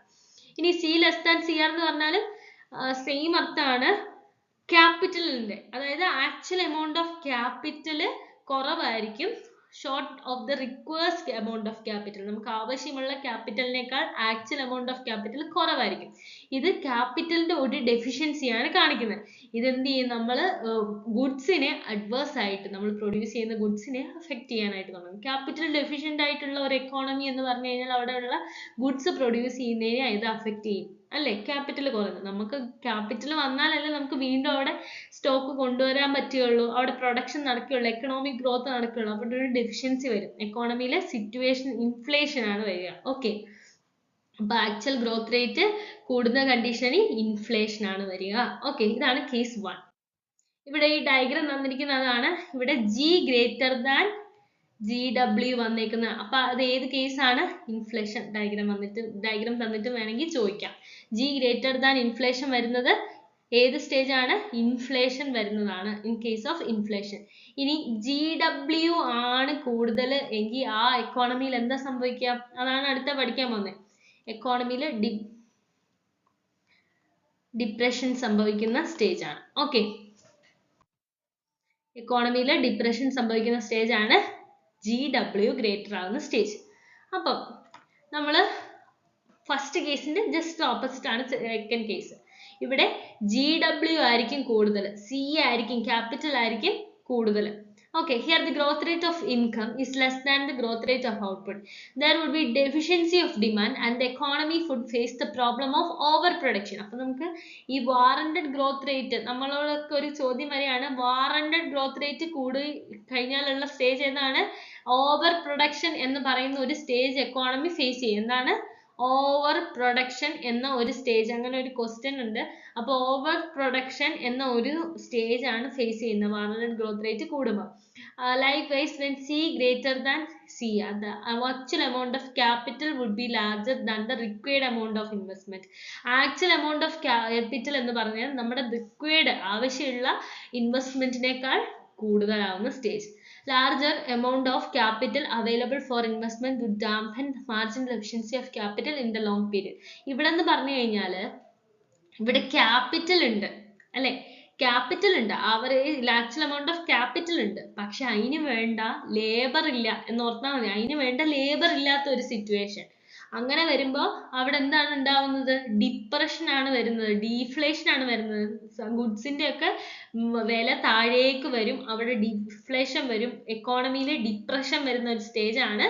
ഇനി C less than C R എന്ന് പറഞ്ഞാലും സെയിം അർത്ഥമാണ് ക്യാപിറ്റലിന്റെ. അതായത് ആക്ച്വൽ എമൗണ്ട് ഓഫ് ക്യാപിറ്റൽ കുറവായിരിക്കും, short of the required amount of capital. നമുക്ക് ആവശ്യമുള്ള ക്യാപിറ്റലിനേക്കാൾ ആക്ച്വൽ എമൗണ്ട് ഓഫ് ക്യാപിറ്റൽ കുറവായിരിക്കും. ഇത് ക്യാപിറ്റലിന്റെ ഒരു ഡെഫിഷ്യൻസിയാണ് കാണിക്കുന്നത്. ഇതെന്ത് ചെയ്യും, നമ്മൾ ഗുഡ്സിനെ അഡ്വേഴ്സ് ആയിട്ട്, നമ്മൾ പ്രൊഡ്യൂസ് ചെയ്യുന്ന ഗുഡ്സിനെ അഫക്റ്റ് ചെയ്യാനായിട്ട് തുടങ്ങും. ക്യാപിറ്റൽ ഡെഫിഷ്യന്റ് ആയിട്ടുള്ള ഒരു എക്കോണമി എന്ന് പറഞ്ഞു കഴിഞ്ഞാൽ അവിടെയുള്ള ഗുഡ്സ് പ്രൊഡ്യൂസ് ചെയ്യുന്നതിനെ ഇത് അഫക്റ്റ് ചെയ്യും അല്ലെ. ക്യാപിറ്റൽ കുറയുന്നത്, നമുക്ക് ക്യാപിറ്റൽ വന്നാലല്ലേ നമുക്ക് വീണ്ടും അവിടെ സ്റ്റോക്ക് കൊണ്ടുവരാൻ പറ്റുകയുള്ളൂ, അവിടെ പ്രൊഡക്ഷൻ നടക്കുകയുള്ളൂ, എക്കണോമിക് ഗ്രോത്ത് നടക്കുകയുള്ളൂ. അപ്പോൾ ഒരു ഡെഫിഷ്യൻസി വരും. എക്കോണമിയിലെ സിറ്റുവേഷൻ ഇൻഫ്ലേഷൻ ആണ് വരിക. ഓക്കെ, അപ്പൊ ആക്ച്വൽ ഗ്രോത്ത് റേറ്റ് കൂടുന്ന കണ്ടീഷനിൽ ഇൻഫ്ലേഷൻ ആണ് വരിക. ഓക്കെ, ഇതാണ് കേസ് 1. ഇവിടെ ഈ ഡയഗ്രാം തന്നിരിക്കുന്നതാണ്. ഇവിടെ G ഗ്രേറ്റർ ദാൻ GW വന്നേക്കുന്നത്. അപ്പൊ അത് ഏത് കേസാണ്, ഇൻഫ്ലേഷൻ. ഡയഗ്രാം തന്നിട്ട് വേണമെങ്കിൽ ചോദിക്കാം. G ഗ്രേറ്റർ ദാൻ ഇൻഫ്ലേഷൻ വരുന്നത് ഏത് സ്റ്റേജ് ആണ്, ഇൻഫ്ലേഷൻ വരുന്നതാണ് ഇൻ കേസ് ഓഫ് ഇൻഫ്ലേഷൻ. ഇനി GW ആണ് കൂടുതൽ എങ്കിൽ ആ എക്കോണമിയിൽ എന്താ സംഭവിക്കുക, അതാണ് അടുത്ത പഠിക്കാൻ പോകുന്നത്. എക്കോണമിയിൽ ഡിപ്രഷൻ സംഭവിക്കുന്ന സ്റ്റേജ് ആണ്. ഓക്കെ, എക്കോണമിയിൽ ഡിപ്രഷൻ സംഭവിക്കുന്ന സ്റ്റേജ് ആണ് GW ഗ്രേറ്റർ ആവുന്ന സ്റ്റേജ്. അപ്പം നമ്മൾ ഫസ്റ്റ് കേസിന്റെ ജസ്റ്റ് ഓപ്പോസിറ്റ് ആണ് സെക്കൻഡ് കേസ്. ഇവിടെ GW ആയിരിക്കും കൂടുതൽ, C ആയിരിക്കും, ക്യാപിറ്റൽ ആയിരിക്കും കൂടുതൽ. Okay, here the growth rate of income is less than the growth rate of output. There would be deficiency of demand and the economy would face the problem of overproduction. അപ്പോൾ നമുക്ക് ഈ warranted growth rate, നമ്മളോടൊക്കെ ഒരു ചോദ്യം വരെയാണ്, warranted growth rate കൂടി കഴിഞ്ഞാലുള്ള stage ഏതാണ്, over production എന്ന് പറയുന്ന ഒരു സ്റ്റേജ് എക്കോണമി ഫേസ് ചെയ്യും. എന്താണ് ഓവർ പ്രൊഡക്ഷൻ എന്ന ഒരു സ്റ്റേജ്, അങ്ങനെ ഒരു ക്വസ്റ്റ്യൻ ഉണ്ട്. അപ്പോൾ ഓവർ പ്രൊഡക്ഷൻ എന്ന ഒരു സ്റ്റേജ് ആണ് ഫേസ് ചെയ്യുന്നത് വാറന്റഡ് ഗ്രോത്ത് റേറ്റ് കൂടുമ്പോൾ. Likewise, when C greater than C, the actual amount of capital would be larger than the required amount of investment. Actual amount of capital എന്ന് പറഞ്ഞാൽ നമ്മുടെ required ആവശ്യമുള്ള ഇൻവെസ്റ്റ്മെന്റിനേക്കാൾ കൂടുതലാവുന്ന stage. Larger amount of capital available for investment would dampen the marginal efficiency of capital in the long period. ഇവിടെ എന്ന് പറഞ്ഞു കഴിഞ്ഞാൽ ഇവിടെ capital ഉണ്ട് അല്ലെ, ക്യാപിറ്റൽ ഉണ്ട്, ആക്ച്വൽ എമൗണ്ട് ഓഫ് ക്യാപിറ്റൽ ഉണ്ട്, പക്ഷെ അതിന് വേണ്ട ലേബർ ഇല്ല എന്ന് ഓർത്താൽ മതി. അതിന് വേണ്ട ലേബർ ഇല്ലാത്ത ഒരു സിറ്റുവേഷൻ. അങ്ങനെ വരുമ്പോൾ അവിടെ എന്താണ് ഉണ്ടാവുന്നത്? ഡിപ്രഷൻ ആണ് വരുന്നത്, ഡീഫ്ലേഷൻ ആണ് വരുന്നത്. ഗുഡ്സിന്റെ ഒക്കെ വില താഴേക്ക് വരും, അവിടെ ഡിഫ്ലേഷൻ വരും, എക്കോണമിയിൽ ഡിപ്രഷൻ വരുന്ന ഒരു സ്റ്റേജ് ആണ്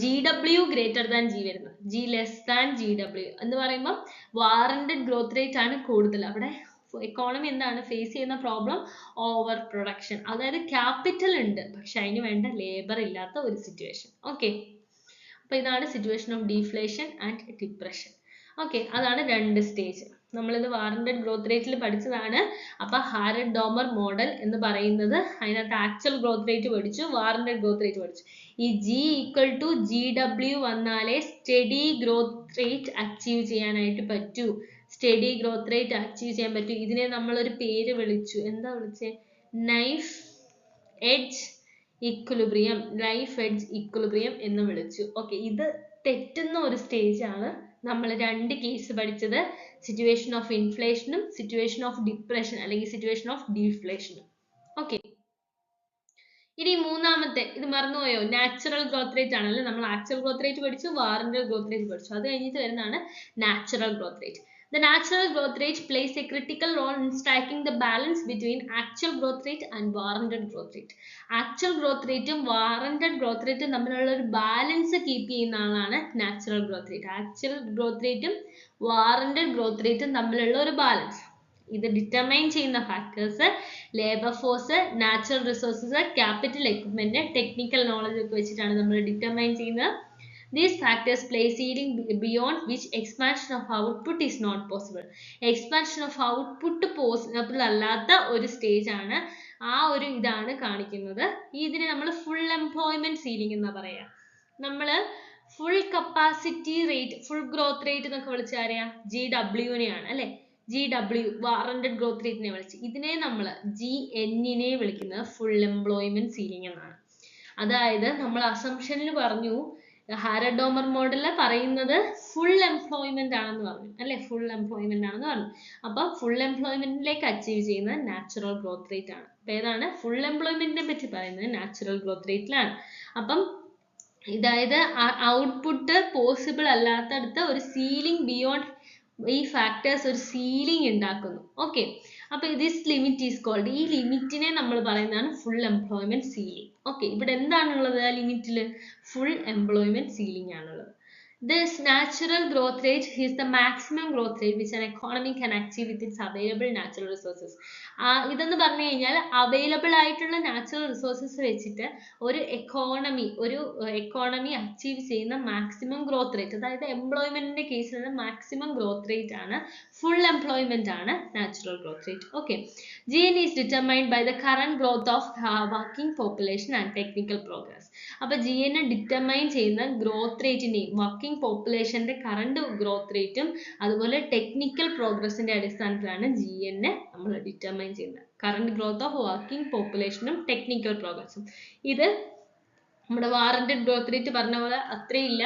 GW ഗ്രേറ്റർ ദാൻ G വരുന്നത്, G ലെസ് ദാൻ GW എന്ന് പറയുമ്പോൾ വാറന്റഡ് ഗ്രോത്ത് റേറ്റ് ആണ് കൂടുതൽ. അവിടെ എക്കോണമി എന്താണ് ഫേസ് ചെയ്യുന്ന പ്രോബ്ലം? Over production. അതായത് ക്യാപിറ്റൽ ഉണ്ട്, പക്ഷെ അതിന് വേണ്ട ലേബർ ഇല്ലാത്ത ഒരു സിറ്റുവേഷൻ. ഓക്കെ, അപ്പൊ ഇതാണ് situation of deflation and depression. Okay, അതാണ് രണ്ട് സ്റ്റേജ്. നമ്മളിത് വാറന്റഡ് ഗ്രോത്ത് റേറ്റിൽ പഠിച്ചതാണ്. അപ്പൊ ഹാരഡ്-ഡോമർ മോഡൽ എന്ന് പറയുന്നത്, അതിനകത്ത് ആക്ച്വൽ ഗ്രോത്ത് റേറ്റ് പഠിച്ചു, വാറന്റഡ് ഗ്രോത്ത് റേറ്റ് പഠിച്ചു. ഈ G = GW വന്നാലേ സ്റ്റഡി ഗ്രോത്ത് റേറ്റ് അച്ചീവ് ചെയ്യാനായിട്ട് പറ്റൂ. സ്റ്റഡി ഗ്രോത്ത് റേറ്റ് അച്ചീവ് ചെയ്യാൻ പറ്റും. ഇതിനെ നമ്മളൊരു പേര് വിളിച്ചു. എന്താ വിളിച്ചേ? Knife edge equilibrium, life edge equilibrium എന്ന് വിളിച്ചു. ഓക്കെ, ഇത് തെറ്റുന്ന ഒരു സ്റ്റേജ് ആണ്. നമ്മൾ രണ്ട് കേസ് പഠിച്ചത്, സിറ്റുവേഷൻ ഓഫ് ഇൻഫ്ലേഷനും സിറ്റുവേഷൻ ഓഫ് ഡിപ്രഷൻ അല്ലെങ്കിൽ സിറ്റുവേഷൻ ഓഫ് ഡീഫ്ലേഷനും. ഓക്കെ, ഇനി മൂന്നാമത്തെ, ഇത് മറന്നുപോയോ? നാച്ചുറൽ ഗ്രോത്ത് റേറ്റ് ആണല്ലേ. നമ്മൾ ആക്ച്വൽ ഗ്രോത്ത് റേറ്റ് പഠിച്ചു, വാറന്റഡ് ഗ്രോത്ത് റേറ്റ് പഠിച്ചു. അത് കഴിഞ്ഞിട്ട് വരുന്നതാണ് natural growth rate. The natural growth rate plays a critical role in striking the balance between actual growth rate and warranted growth rate. Actual growth rate ഉം warranted growth rate ഉം തമ്മിലുള്ള ഒരു balance keep ചെയ്യുന്ന ആളാണ് natural growth rate. Actual growth റേറ്റും warranted growth rate ഉം തമ്മിലുള്ള ഒരു ബാലൻസ്. ഇത് ഡിറ്റർമൈൻ ചെയ്യുന്ന factors labour force, natural resources, capital equipment, technical knowledge ഒക്കെ വെച്ചിട്ടാണ് നമ്മൾ ഡിറ്റർമൈൻ ചെയ്യുന്നത്. These factors play ceiling beyond which expansion of output is not possible. Expansion of output possible അല്ലാത്ത ഒരു സ്റ്റേജ് ആണ്. ആ ഒരു ഇതാണ് കാണിക്കുന്നത്. ഇതിനെ നമ്മൾ ഫുൾ എംപ്ലോയ്മെന്റ് സീലിംഗ് എന്നാ പറയാ. നമ്മള് full capacity rate, full growth rate എന്നൊക്കെ വിളിച്ചറിയാം GW നെയാണ് അല്ലെ. GW വാറന്റഡ് ഗ്രോത്ത് റേറ്റിനെ വിളിച്ച്, ഇതിനെ നമ്മൾ GN നെ വിളിക്കുന്നത് ഫുൾ എംപ്ലോയ്മെന്റ് സീലിംഗ് എന്നാണ്. അതായത് നമ്മൾ അസംഷനിൽ പറഞ്ഞു, ഹാരഡ്-ഡോമർ മോഡലിൽ പറയുന്നത് ഫുൾ എംപ്ലോയ്മെന്റ് ആണെന്ന് പറഞ്ഞു അല്ലെ, ഫുൾ എംപ്ലോയ്മെന്റ് ആണെന്ന് പറഞ്ഞു. അപ്പൊ ഫുൾ എംപ്ലോയ്മെന്റിലേക്ക് അച്ചീവ് ചെയ്യുന്നത് നാച്ചുറൽ ഗ്രോത്ത് റേറ്റ് ആണ്. അപ്പൊ ഏതാണ് ഫുൾ എംപ്ലോയ്മെന്റിനെ പറ്റി പറയുന്നത്? നാച്ചുറൽ ഗ്രോത്ത് റേറ്റിലാണ്. അപ്പം അതായത് ഔട്ട്പുട്ട് പോസിബിൾ അല്ലാത്തടത്ത് ഒരു സീലിംഗ് ബിയോണ്ട് ഈ ഫാക്ടേഴ്സ് ഒരു സീലിംഗ് ഉണ്ടാക്കുന്നു. ഓക്കെ, അപ്പൊ ദിസ് ലിമിറ്റ് ഈസ് കോൾഡ്, ഈ ലിമിറ്റിനെ നമ്മൾ പറയുന്നതാണ് ഫുൾ എംപ്ലോയ്മെന്റ് സീലിംഗ്. ഓക്കെ, ഇവിടെ എന്താണുള്ളത്? ആ ലിമിറ്റിൽ ഫുൾ എംപ്ലോയ്മെന്റ് സീലിംഗ് ആണുള്ളത്. This natural growth rate is the maximum growth rate which an economy can achieve with its available natural resources. ഇതെന്ന് പറഞ്ഞു കഴിഞ്ഞാൽ അവൈലബിൾ ആയിട്ടുള്ള നാച്ചുറൽ റിസോഴ്സസ് വെച്ചിട്ട് ഒരു എക്കോണമി അച്ചീവ് ചെയ്യുന്ന മാക്സിമം ഗ്രോത്ത് റേറ്റ്, അതായത് എംപ്ലോയ്മെന്റിന്റെ കേസിൽ മാക്സിമം ഗ്രോത്ത് റേറ്റ് ആണ്, ഫുൾ എംപ്ലോയ്മെന്റ് ആണ് natural growth rate. Okay, GN is determined by the current growth of working population and technical progress. അപ്പൊ GN ഡിറ്റർമൈൻ ചെയ്യുന്ന growth റേറ്റിന്റെയും വർക്കിംഗ് പോപ്പുലേഷന്റെ current growth റേറ്റും അതുപോലെ ടെക്നിക്കൽ പ്രോഗ്രസിന്റെ അടിസ്ഥാനത്തിലാണ് GN നമ്മൾ ഡിറ്റർമൈൻ ചെയ്യുന്നത്. കറണ്ട് ഗ്രോത്ത് ഓഫ് വർക്കിംഗ് പോപ്പുലേഷനും ടെക്നിക്കൽ പ്രോഗ്രസും. ഇത് നമ്മുടെ വാറന്റഡ് ഗ്രോത്ത് റേറ്റ് പറഞ്ഞ പോലെ അത്രയില്ല,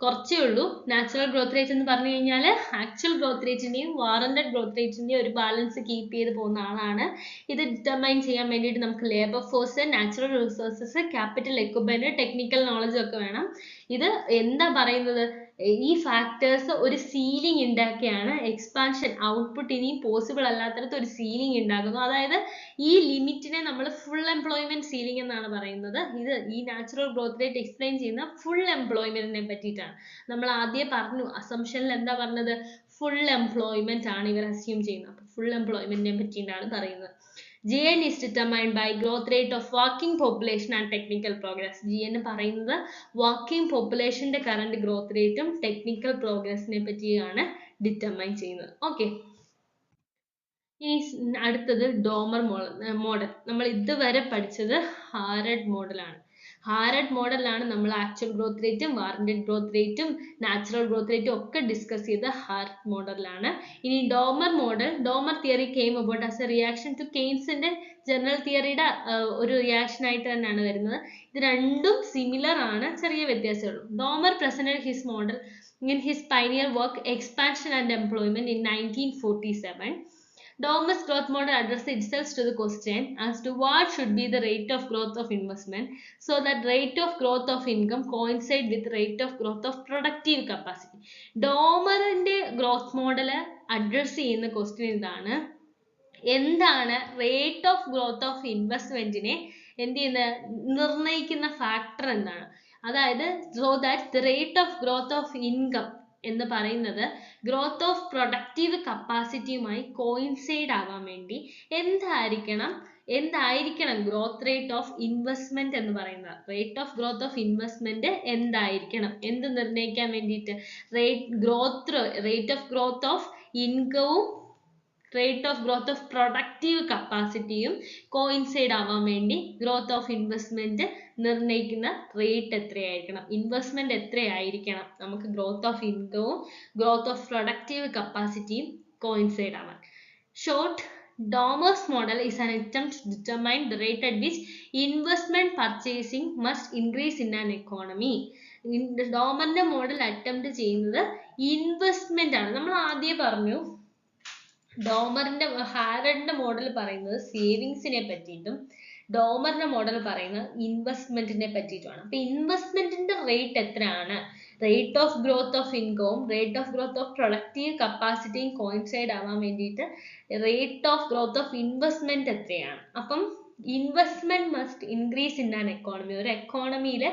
കുറച്ചേ ഉള്ളൂ. നാച്ചുറൽ ഗ്രോത്ത് റേറ്റ് എന്ന് പറഞ്ഞു കഴിഞ്ഞാൽ ആക്ച്വൽ ഗ്രോത്ത് റേറ്റിന്റെയും വാറന്റഡ് ഗ്രോത്ത് റേറ്റിന്റെയും ഒരു ബാലൻസ് കീപ്പ് ചെയ്ത് പോകുന്ന ആളാണ്. ഇത് ഡിറ്റർമൈൻ ചെയ്യാൻ വേണ്ടിയിട്ട് നമുക്ക് labour force, natural resources, capital equipment, technical knowledge ഒക്കെ വേണം. ഇത് എന്താ പറയുന്നത്? ഈ ഫാക്ടേഴ്സ് ഒരു സീലിംഗ് ഉണ്ടാക്കിയാണ് എക്സ്പാൻഷൻ ഔട്ട്പുട്ട് ഇനിയും പോസിബിൾ അല്ലാത്തടത്ത് ഒരു സീലിംഗ് ഉണ്ടാക്കുന്നു. അതായത് ഈ ലിമിറ്റിനെ നമ്മൾ ഫുൾ എംപ്ലോയ്മെന്റ് സീലിംഗ് എന്നാണ് പറയുന്നത്. ഇത് ഈ നാച്ചുറൽ ഗ്രോത്ത് റേറ്റ് എക്സ്പ്ലെയിൻ ചെയ്യുന്ന ഫുൾ എംപ്ലോയ്മെന്റിനെ പറ്റിയിട്ടാണ്. നമ്മൾ ആദ്യം പറഞ്ഞു, അസംഷനിൽ എന്താ പറഞ്ഞത്? ഫുൾ എംപ്ലോയ്മെന്റ് ആണ് ഇവർ അസ്യൂം ചെയ്യുന്നത്. അപ്പൊ ഫുൾ എംപ്ലോയ്മെന്റിനെ പറ്റിയിട്ടാണ് പറയുന്നത്. GN is determined by growth rate of working population and technical progress. GN പറയുന്നത് വർക്കിംഗ് പോപ്പുലേഷന്റെ കറണ്ട് ഗ്രോത്ത് റേറ്റും ടെക്നിക്കൽ പ്രോഗ്രസിനെ പറ്റിയാണ് ഡിറ്റർമൈൻ ചെയ്യുന്നത്. ഓക്കെ, ഇനി അടുത്തത് ഡോമർ മോഡൽ. നമ്മൾ ഇതുവരെ പഠിച്ചത് ഹാരഡ് മോഡലാണ്. ഹാരഡ് മോഡലാണ് നമ്മൾ ആക്ച്വൽ ഗ്രോത്ത് റേറ്റും വാറന്റഡ് ഗ്രോത്ത് റേറ്റും നാച്ചുറൽ ഗ്രോത്ത് റേറ്റും ഒക്കെ ഡിസ്കസ് ചെയ്ത് ഹാരഡ് മോഡലാണ്. ഇനി Domar model, Domar theory came about as a reaction to കെയ്ൻസിന്റെ ജനറൽ തിയറിയുടെ ഒരു റിയാക്ഷൻ ആയിട്ട് തന്നെയാണ് വരുന്നത്. ഇത് രണ്ടും സിമിലർ ആണ്, ചെറിയ വ്യത്യാസമുള്ളൂ. Domar presented his model in his pioneer work Expansion and Employment in 1947. Dormer's growth model addresses itself to the question as to what should be the rate of growth of investment so that rate of growth of income coincide with rate of growth of productive capacity. ഡോമറിന്റെ growth model address ചെയ്യുന്ന question ഇതാണ്, എന്താണ് rate of growth of ഇൻവെസ്റ്റ്മെന്റിനെ എന്ത് ചെയ്യുന്ന നിർണ്ണയിക്കുന്ന factor എന്താണ്, അതായത് so that the rate of growth of income എന്ന് പറയുന്നത് ഗ്രോത്ത് ഓഫ് പ്രൊഡക്റ്റീവ് കപ്പാസിറ്റിയുമായി കോയിൻസൈഡ് ആവാൻ വേണ്ടി എന്തായിരിക്കണം ഗ്രോത്ത് റേറ്റ് ഓഫ് ഇൻവെസ്റ്റ്മെന്റ് എന്ന് പറയുന്നത്. Rate of growth of investment എന്തായിരിക്കണം, എന്ത് നിർണ്ണയിക്കാൻ വേണ്ടിയിട്ട് റേറ്റ് ഓഫ് ഗ്രോത്ത് ഓഫ് ഇൻകവും rate of growth of productive കപ്പാസിറ്റിയും കോയിൻസൈഡ് ആവാൻ വേണ്ടി ഗ്രോത്ത് ഓഫ് ഇൻവെസ്റ്റ്മെന്റ് നിർണ്ണയിക്കുന്ന റേറ്റ് എത്രയായിരിക്കണം, ഇൻവെസ്റ്റ്മെന്റ് എത്രയായിരിക്കണം, നമുക്ക് ഗ്രോത്ത് ഓഫ് ഇൻകവും ഗ്രോത്ത് ഓഫ് പ്രൊഡക്റ്റീവ് കപ്പാസിറ്റിയും കോയിൻസൈഡ് ആവാൻ. Short, Dormer's model is an attempt to determine the rate at which investment purchasing must increase in an economy. ഡോമറിന്റെ മോഡൽ അറ്റംപ്റ്റ് ചെയ്യുന്നത് investment ആണ്. നമ്മൾ ആദ്യം പറഞ്ഞു ഹാരഡിന്റെ മോഡൽ പറയുന്നത് സേവിങ്സിനെ പറ്റിയിട്ടും ഡോമറിന്റെ മോഡൽ പറയുന്നത് ഇൻവെസ്റ്റ്മെന്റിനെ പറ്റിയിട്ടുമാണ്. അപ്പൊ ഇൻവെസ്റ്റ്മെന്റിന്റെ റേറ്റ് എത്രയാണ്, റേറ്റ് ഓഫ് ഗ്രോത്ത് ഓഫ് ഇൻകവും rate of growth of productive കപ്പാസിറ്റിയും കോയിൻസൈഡ് ആവാൻ വേണ്ടിയിട്ട് rate of growth of investment എത്രയാണ്. അപ്പം investment must increase in an economy, ഒരു എക്കോണമിയിൽ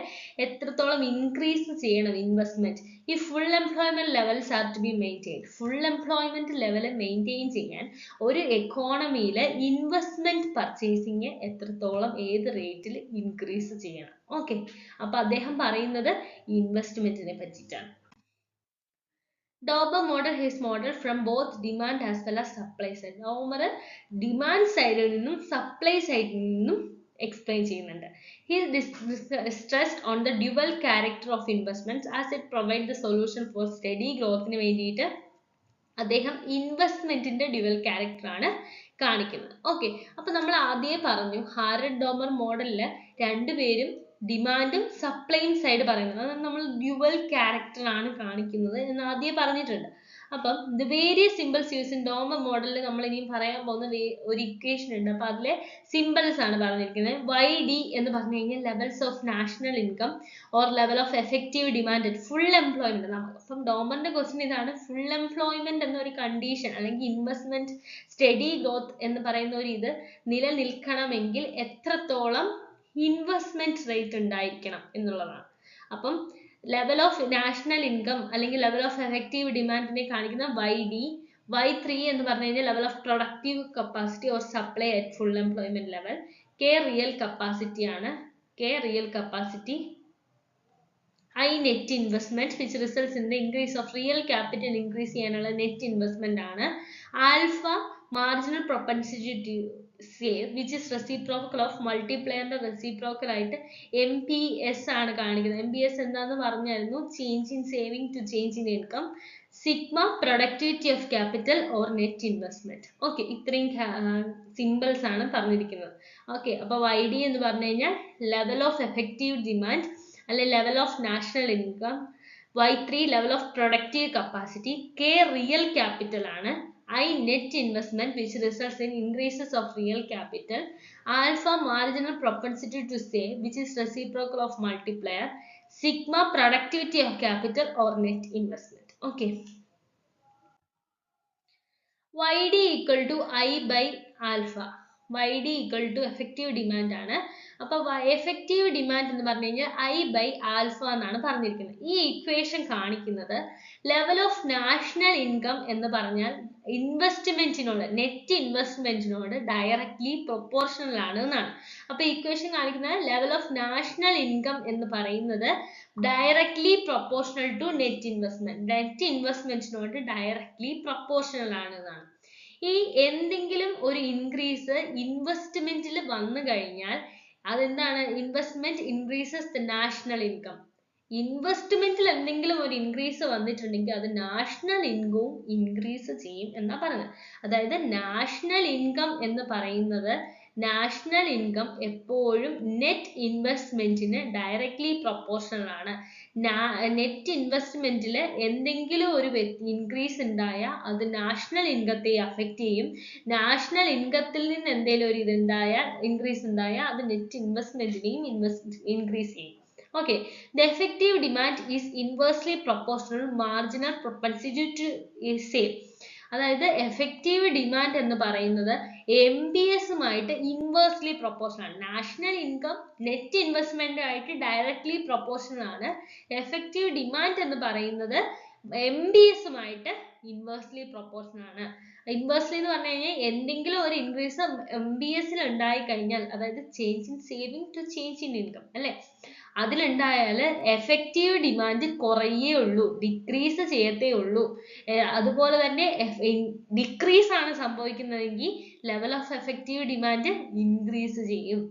എത്രത്തോളം ഇൻക്രീസ് ചെയ്യണം ഇൻവെസ്റ്റ്മെന്റ്. ഈ full employment levels are to be maintain, full employment level maintain ചെയ്യാൻ ഒരു എക്കോണമിയിൽ ഇൻവെസ്റ്റ്മെന്റ് പർച്ചേസിങ് എത്രത്തോളം ഏത് റേറ്റിൽ ഇൻക്രീസ് ചെയ്യണം. ഓക്കെ, അപ്പൊ അദ്ദേഹം പറയുന്നത് ഇൻവെസ്റ്റ്മെന്റിനെ പറ്റിയിട്ടാണ്. Dormer model is modeled from both demand as well as supply side. Dormer demand side നിന്നും supply side നിന്നും explain ചെയ്യുന്നുണ്ട്. He stressed on the dual character of investments as it provides the solution for steady growth ന് വേണ്ടിയിട്ട് അദ്ദേഹം ഇൻവെസ്റ്റ്മെന്റിന്റെ dual character ആണ് കാണിക്കുന്നത്. Okay, അപ്പൊ നമ്മൾ ആദ്യം പറഞ്ഞു ഹാരഡ് ഡോമർ മോഡലില് രണ്ടുപേരും ഡിമാൻഡും സപ്ലൈയും സൈഡ് പറയുന്നത്, അതാണ് നമ്മൾ ഡ്യുവൽ ക്യാരക്ടർ ആണ് കാണിക്കുന്നത് എന്ന് ആദ്യം പറഞ്ഞിട്ടുണ്ട്. അപ്പം the various symbols use in Domar മോഡലിൽ നമ്മൾ ഇനിയും പറയാൻ പോകുന്ന ഒരു ഇക്വേഷൻ ഉണ്ട്. അപ്പൊ അതിലെ സിമ്പിൾസ് ആണ് പറഞ്ഞിരിക്കുന്നത്. YD എന്ന് പറഞ്ഞു കഴിഞ്ഞാൽ levels of national income or level of effective demand at full employment. അപ്പം ഡോമറിന്റെ ക്വസ്റ്റ്യൻ ഇതാണ്, ഫുൾ എംപ്ലോയ്മെന്റ് എന്നൊരു കണ്ടീഷൻ അല്ലെങ്കിൽ ഇൻവെസ്റ്റ്മെന്റ് സ്റ്റഡി ഗ്രോത്ത് എന്ന് പറയുന്ന ഒരു ഇത് നിലനിൽക്കണമെങ്കിൽ എത്രത്തോളം ഇൻവെസ്റ്റ്മെന്റ് റേറ്റ് ഉണ്ടായിരിക്കണം എന്നുള്ളതാണ്. അപ്പം ലെവൽ ഓഫ് നാഷണൽ ഇൻകം അല്ലെങ്കിൽ ലെവൽ ഓഫ് എഫക്റ്റീവ് ഡിമാൻഡിനെ കാണിക്കുന്ന YD. Y3 എന്ന് പറഞ്ഞു കഴിഞ്ഞാൽ level of productive capacity or supply at full employment level. K real capacity ആണ്, K real capacity. I net investment which results in the increase of real capital increase ചെയ്യാനുള്ള net investment ആണ്. Alpha marginal propensity to save which is reciprocal of multiplier reciprocal ആയിട്ട് MPS ആണ് കാണിക്കുന്നത്. MPS എന്താന്ന് പറഞ്ഞായിരുന്നു, change in saving to change in income. Sigma productivity of capital or net investment. Okay, ഇത്രയും symbols ആണ് പറഞ്ഞിരിക്കുന്നത്. Okay, അപ്പൊ YD എന്ന് പറഞ്ഞു കഴിഞ്ഞാൽ ലെവൽ ഓഫ് എഫക്റ്റീവ് ഡിമാൻഡ് അല്ലെ level of national income. Y3 level of productive capacity. K real capital ആണ്. I net investment which results in increases of real capital. Alpha marginal propensity to save which is reciprocal of multiplier. Sigma productivity of capital or net investment. Okay. YD equal to I by alpha. YD equal to effective demand ആണ്. അപ്പൊ effective demand എന്ന് പറഞ്ഞു കഴിഞ്ഞാൽ I by alpha എന്നാണ് പറഞ്ഞിരിക്കുന്നത്. ഈ equation കാണിക്കുന്നത് level of national income എന്ന് പറഞ്ഞാൽ ഇൻവെസ്റ്റ്മെന്റിനോട് നെറ്റ് ഇൻവെസ്റ്റ്മെന്റിനോട് ഡയറക്ട്ലി പ്രൊപ്പോർഷണൽ ആണ് എന്നാണ്. അപ്പൊ ഇക്വേഷൻ കാണിക്കുന്നത് ലെവൽ ഓഫ് നാഷണൽ ഇൻകം എന്ന് പറയുന്നത് directly proportional to net investment, net ഇൻവെസ്റ്റ്മെന്റിനോട് ഡയറക്ട്ലി പ്രൊപ്പോർഷണൽ ആണ് എന്നാണ്. ഈ എന്തെങ്കിലും ഒരു ഇൻക്രീസ് ഇൻവെസ്റ്റ്മെന്റിൽ വന്നു കഴിഞ്ഞാൽ അതെന്താണ്, investment increases the national income. ഇൻവെസ്റ്റ്മെന്റിൽ എന്തെങ്കിലും ഒരു ഇൻക്രീസ് വന്നിട്ടുണ്ടെങ്കിൽ അത് നാഷണൽ ഇൻകവും ഇൻക്രീസ് ചെയ്യും എന്നാ പറഞ്ഞത്. അതായത് നാഷണൽ ഇൻകം എന്ന് പറയുന്നത് നാഷണൽ ഇൻകം എപ്പോഴും നെറ്റ് ഇൻവെസ്റ്റ്മെന്റിന് ഡയറക്ട്ലി പ്രൊപ്പോർഷണൽ ആണ്. നെറ്റ് ഇൻവെസ്റ്റ്മെന്റിൽ എന്തെങ്കിലും ഒരു ഇൻക്രീസ് ഉണ്ടായാൽ അത് നാഷണൽ ഇൻകത്തെ അഫക്റ്റ് ചെയ്യും. നാഷണൽ ഇൻകത്തിൽ നിന്ന് എന്തെങ്കിലും ഒരു ഇൻക്രീസ് ഉണ്ടായാൽ അത് നെറ്റ് ഇൻവെസ്റ്റ്മെന്റിനെയും ഇൻക്രീസ് ചെയ്യും. Okay, the effective demand is inversely proportional marginal propensity to save. അതായത് എഫക്റ്റീവ് ഡിമാൻഡ് എന്ന് പറയുന്നത് MBSുമായിട്ട് ഇൻവേഴ്സ്ലി പ്രൊപ്പോർഷണൽ ആണ്. നാഷണൽ ഇൻകം നെറ്റ് ഇൻവെസ്റ്റ്മെന്റ് ആയിട്ട് ഡയറക്ട്ലി പ്രൊപ്പോർഷണൽ ആണ്. എഫക്റ്റീവ് ഡിമാൻഡ് എന്ന് പറയുന്നത് MBSുമായിട്ട് ഇൻവേഴ്സ്ലി പ്രൊപ്പോർഷണൽ ആണ്. ഇൻവേഴ്സ്ലി എന്ന് പറഞ്ഞു കഴിഞ്ഞാൽ എന്തെങ്കിലും ഒരു ഇൻക്രീസ് MBSൽ ഉണ്ടായി കഴിഞ്ഞാൽ, അതായത് change in saving to change in income അല്ലെ, അതിലുണ്ടായാൽ എഫക്റ്റീവ് ഡിമാൻഡ് കുറയേ ഉള്ളൂ, ഡിക്രീസ് ചെയ്യത്തേ ഉള്ളൂ. അതുപോലെ തന്നെ ഡിക്രീസ് ആണ് സംഭവിക്കുന്നതെങ്കിൽ level of effective demand increase ചെയ്യും.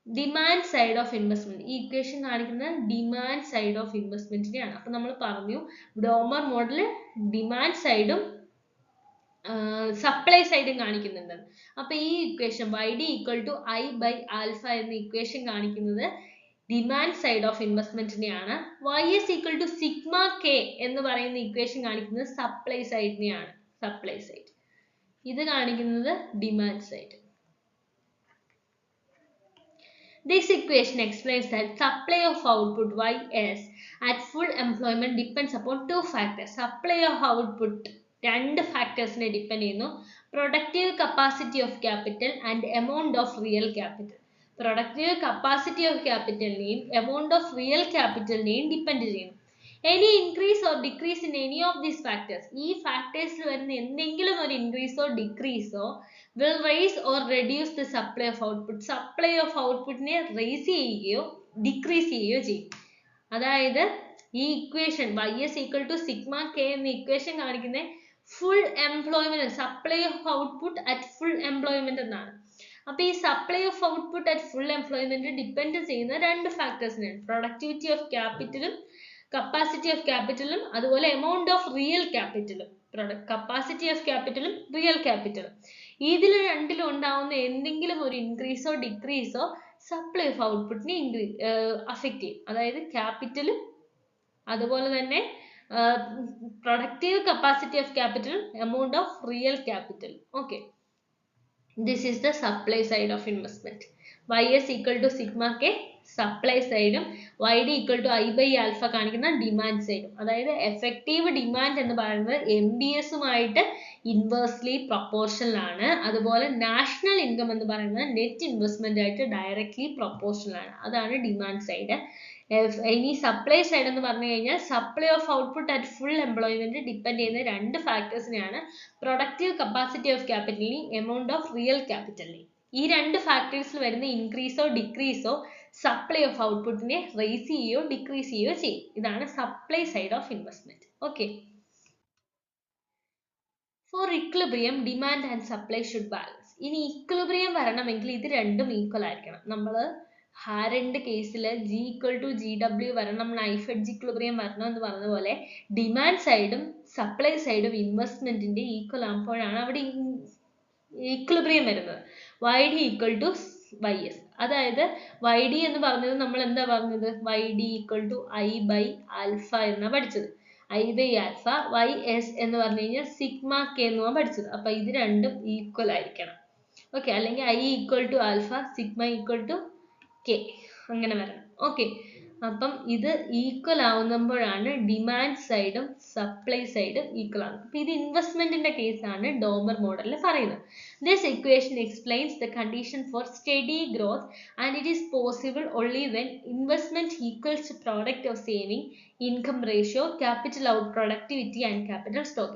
ഡിമാൻഡ് സൈഡ് ഓഫ് ഇൻവെസ്റ്റ്മെന്റ്, ഈ ഇക്വേഷൻ കാണിക്കുന്നത് ഡിമാൻഡ് സൈഡ് ഓഫ് ഇൻവെസ്റ്റ്മെന്റിനെയാണ്. അപ്പൊ നമ്മൾ പറഞ്ഞു ഡോമർ മോഡൽ ഡിമാൻഡ് സൈഡും സപ്ലൈ സൈഡും കാണിക്കുന്നുണ്ട്. അപ്പൊ ഈ ഇക്വേഷൻ YD = I/α എന്ന ഇക്വേഷൻ കാണിക്കുന്നത് ഡിമാൻഡ് സൈഡ് ഓഫ് ഇൻവെസ്റ്റ്മെന്റിനെയാണ്. YS = σk എന്ന് പറയുന്ന ഇക്വേഷൻ കാണിക്കുന്നത് സപ്ലൈ സൈഡിനെയാണ്. സപ്ലൈ സൈഡ് ഇത് കാണിക്കുന്നത് demand side. This equation explains that supply of output YS at full employment depends upon two factors. Supply of output രണ്ട് ഫാക്ടേഴ്സിനെ ഡിപ്പെൻഡ് ചെയ്യുന്നു. Productive capacity of capital and amount of real capital. Productive capacity of ക്യാപിറ്റലിനെയും amount of real ക്യാപിറ്റലിനെയും depend ചെയ്യുന്നു. Any increase or decrease in any of these factors, ഈ ഫാക്ടേഴ്സിൽ വരുന്ന എന്തെങ്കിലും ഒരു ഇൻക്രീസോ ഡിക്രീസോ will raise or reduce the supply of output. Supply of outputനെ റേസ് ചെയ്യുകയോ ഡിക്രീസ് ചെയ്യുകയോ ചെയ്യും. അതായത് ഈ ഇക്വേഷൻ YS = σk എന്ന ഇക്വേഷൻ കാണിക്കുന്നത് full employment, supply of output at full employment എന്നാണ്. അപ്പൊ ഈ supply of output at full employment depend ചെയ്യുന്ന രണ്ട് ഫാക്ടേഴ്സിനാണ്, പ്രൊഡക്ടിവിറ്റി ഓഫ് ക്യാപിറ്റലും കപ്പാസിറ്റി ഓഫ് ക്യാപിറ്റലും അതുപോലെ എമൗണ്ട് ഓഫ് റിയൽ ക്യാപിറ്റലും. കപ്പാസിറ്റി ഓഫ് ക്യാപിറ്റലും റിയൽ ക്യാപിറ്റലും, ഇതിൽ രണ്ടിലും ഉണ്ടാവുന്ന എന്തെങ്കിലും ഒരു ഇൻക്രീസോ ഡിക്രീസോ സപ്ലൈ ഓഫ് ഔട്ട്പുട്ടിനെ അഫക്റ്റ് ചെയ്യും. അതായത് ക്യാപിറ്റലും അതുപോലെ തന്നെ productive capacity of capital, amount of real capital. Okay, this is the supply side of investment. YS = σk supply സൈഡും YD = I/α കാണിക്കുന്ന ഡിമാൻഡ് സൈഡും. അതായത് എഫക്റ്റീവ് ഡിമാൻഡ് എന്ന് പറയുന്നത് MBSുമായിട്ട് ഇൻവേഴ്സ്ലി പ്രൊപ്പോർഷണൽ ആണ്. അതുപോലെ നാഷണൽ ഇൻകം എന്ന് പറയുന്നത് നെറ്റ് ഇൻവെസ്റ്റ്മെന്റ് ആയിട്ട് ഡയറക്ട്ലി പ്രൊപ്പോർഷണൽ ആണ്. അതാണ് ഡിമാൻഡ് സൈഡ്. ഇനി സപ്ലൈ സൈഡ് എന്ന് പറഞ്ഞു കഴിഞ്ഞാൽ supply of output at full employment depend ചെയ്യുന്ന രണ്ട് ഫാക്ടേഴ്സിനെയാണ്, പ്രൊഡക്റ്റീവ് കപ്പാസിറ്റി ഓഫ് ക്യാപിറ്റലിനെയും എമൗണ്ട് ഓഫ് റിയൽ ക്യാപിറ്റലിനെയും. ഈ രണ്ട് ഫാക്ടേഴ്സിൽ വരുന്ന ഇൻക്രീസോ ഡിക്രീസോ സപ്ലൈ ഓഫ് ഔട്ട്പുട്ടിനെ റേസ് ചെയ്യുകയോ ഡിക്രീസ് ചെയ്യുകയോ ചെയ്യും. ഇതാണ് supply side of investment. Okay, for equilibrium demand and supply should balance. ഇനി ഇക്വിലിബ്രിയം വരണമെങ്കിൽ ഇത് രണ്ടും ഈക്വൽ ആയിരിക്കണം. നമ്മൾ ഹാരന്റെ കേസിൽ G = GW വരണം, നൈഫ് എഡ്ജ് ഇക്വിലിബ്രിയം വരണം എന്ന് പറഞ്ഞതുപോലെ ഡിമാൻഡ് സൈഡും സപ്ലൈ സൈഡും ഇൻവെസ്റ്റ്മെന്റിന്റെ ഈക്വൽ ആകുമ്പോഴാണ് അവിടെ ഇക്വിലിബ്രിയം വരുന്നത്. YD = YS. അതായത് YD എന്ന് പറഞ്ഞത് നമ്മൾ എന്താ പറഞ്ഞത്, YD = I/α എന്നാണ് പഠിച്ചത്. I/α. YS എന്ന് പറഞ്ഞു കഴിഞ്ഞാൽ σk എന്നുമാണ് പഠിച്ചത്. അപ്പൊ ഇത് രണ്ടും ഈക്വൽ ആയിരിക്കണം. ഓക്കെ, അല്ലെങ്കിൽ I = α, σ = k അങ്ങനെ വരണം. ഓക്കെ, അപ്പം ഇത് ഈക്വൽ ആവുമ്പോഴാണ് ഡിമാൻഡ് സൈഡും സപ്ലൈ സൈഡും ഈക്വൽ ആകുന്നത്. അപ്പൊ ഇത് ഇൻവെസ്റ്റ്മെന്റിന്റെ കേസാണ് ഡോമർ മോഡലിൽ പറയുന്നത്. This equation explains the condition for steady growth and it is possible only when investment equals to product of saving, income ratio, capital out productivity and capital stock.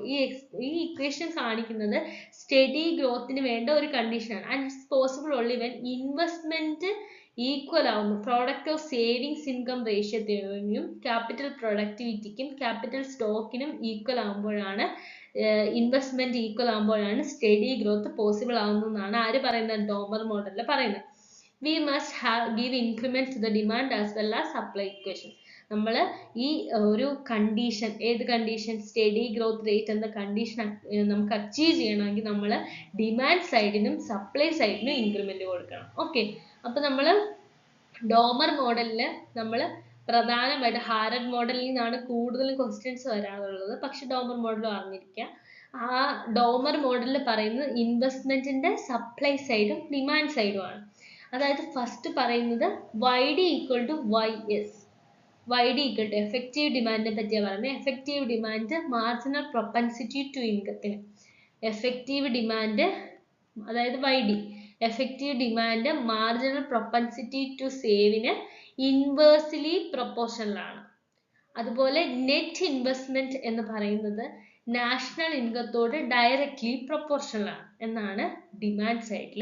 ഈ equation കാണിക്കുന്നത് steady ഗ്രോത്തിന് വേണ്ട ഒരു കണ്ടീഷനാണ്. And it's possible only when investment equal ആവുന്നു, product of savings income റേഷ്യോത്തിനും capital പ്രൊഡക്ടിവിറ്റിക്കും capital സ്റ്റോക്കിനും ഈക്വൽ ആകുമ്പോഴാണ്, ഇൻവെസ്റ്റ്മെന്റ് ഈക്വൽ ആകുമ്പോഴാണ് സ്റ്റഡി ഗ്രോത്ത് പോസിബിൾ ആവുന്നതെന്നാണ് ആര് പറയുന്നത്, ഡോമർ മോഡലിൽ പറയുന്നത്. We must give increment to the demand as well as supply equation. നമ്മൾ ഈ ഒരു കണ്ടീഷൻ, ഏത് കണ്ടീഷൻ, സ്റ്റഡി ഗ്രോത്ത് റേറ്റ് എന്ന കണ്ടീഷൻ നമുക്ക് അച്ചീവ് ചെയ്യണമെങ്കിൽ നമ്മൾ ഡിമാൻഡ് സൈഡിനും സപ്ലൈ സൈഡിനും ഇൻക്രിമെന്റ് കൊടുക്കണം. ഓക്കെ, അപ്പൊ നമ്മൾ ഡോമർ മോഡലിൽ നമ്മൾ പ്രധാനമായിട്ട് ഹാരഡ് മോഡലിൽ നിന്നാണ് കൂടുതൽ ക്വസ്റ്റ്യൻസ് വരാറുള്ളത്. പക്ഷെ ഡോമർ മോഡൽ അറിഞ്ഞിരിക്കുക. ആ ഡോമർ മോഡലിൽ പറയുന്നത് ഇൻവെസ്റ്റ്മെന്റിന്റെ സപ്ലൈ സൈഡും ഡിമാൻഡ് സൈഡും ആണ്. അതായത് ഫസ്റ്റ് പറയുന്നത് YD equal to YS. YD equal to effective ഡിമാൻഡിനെ പറ്റിയാണ് പറയുന്നത്. Effective demand marginal propensity to ഇൻകത്തിന്. എഫക്റ്റീവ് ഡിമാൻഡ് അതായത് YD, effective demand marginal propensity to സേവിന് ഇൻവേഴ്സ്ലി പ്രൊപ്പോർഷണൽ ആണ്. അതുപോലെ നെറ്റ് ഇൻവെസ്റ്റ്മെന്റ് എന്ന് പറയുന്നത് നാഷണൽ ഇൻകത്തോട് ഡയറക്ട്ലി പ്രൊപ്പോർഷണൽ ആണ് എന്നാണ് ഡിമാൻഡ് സൈഡിൽ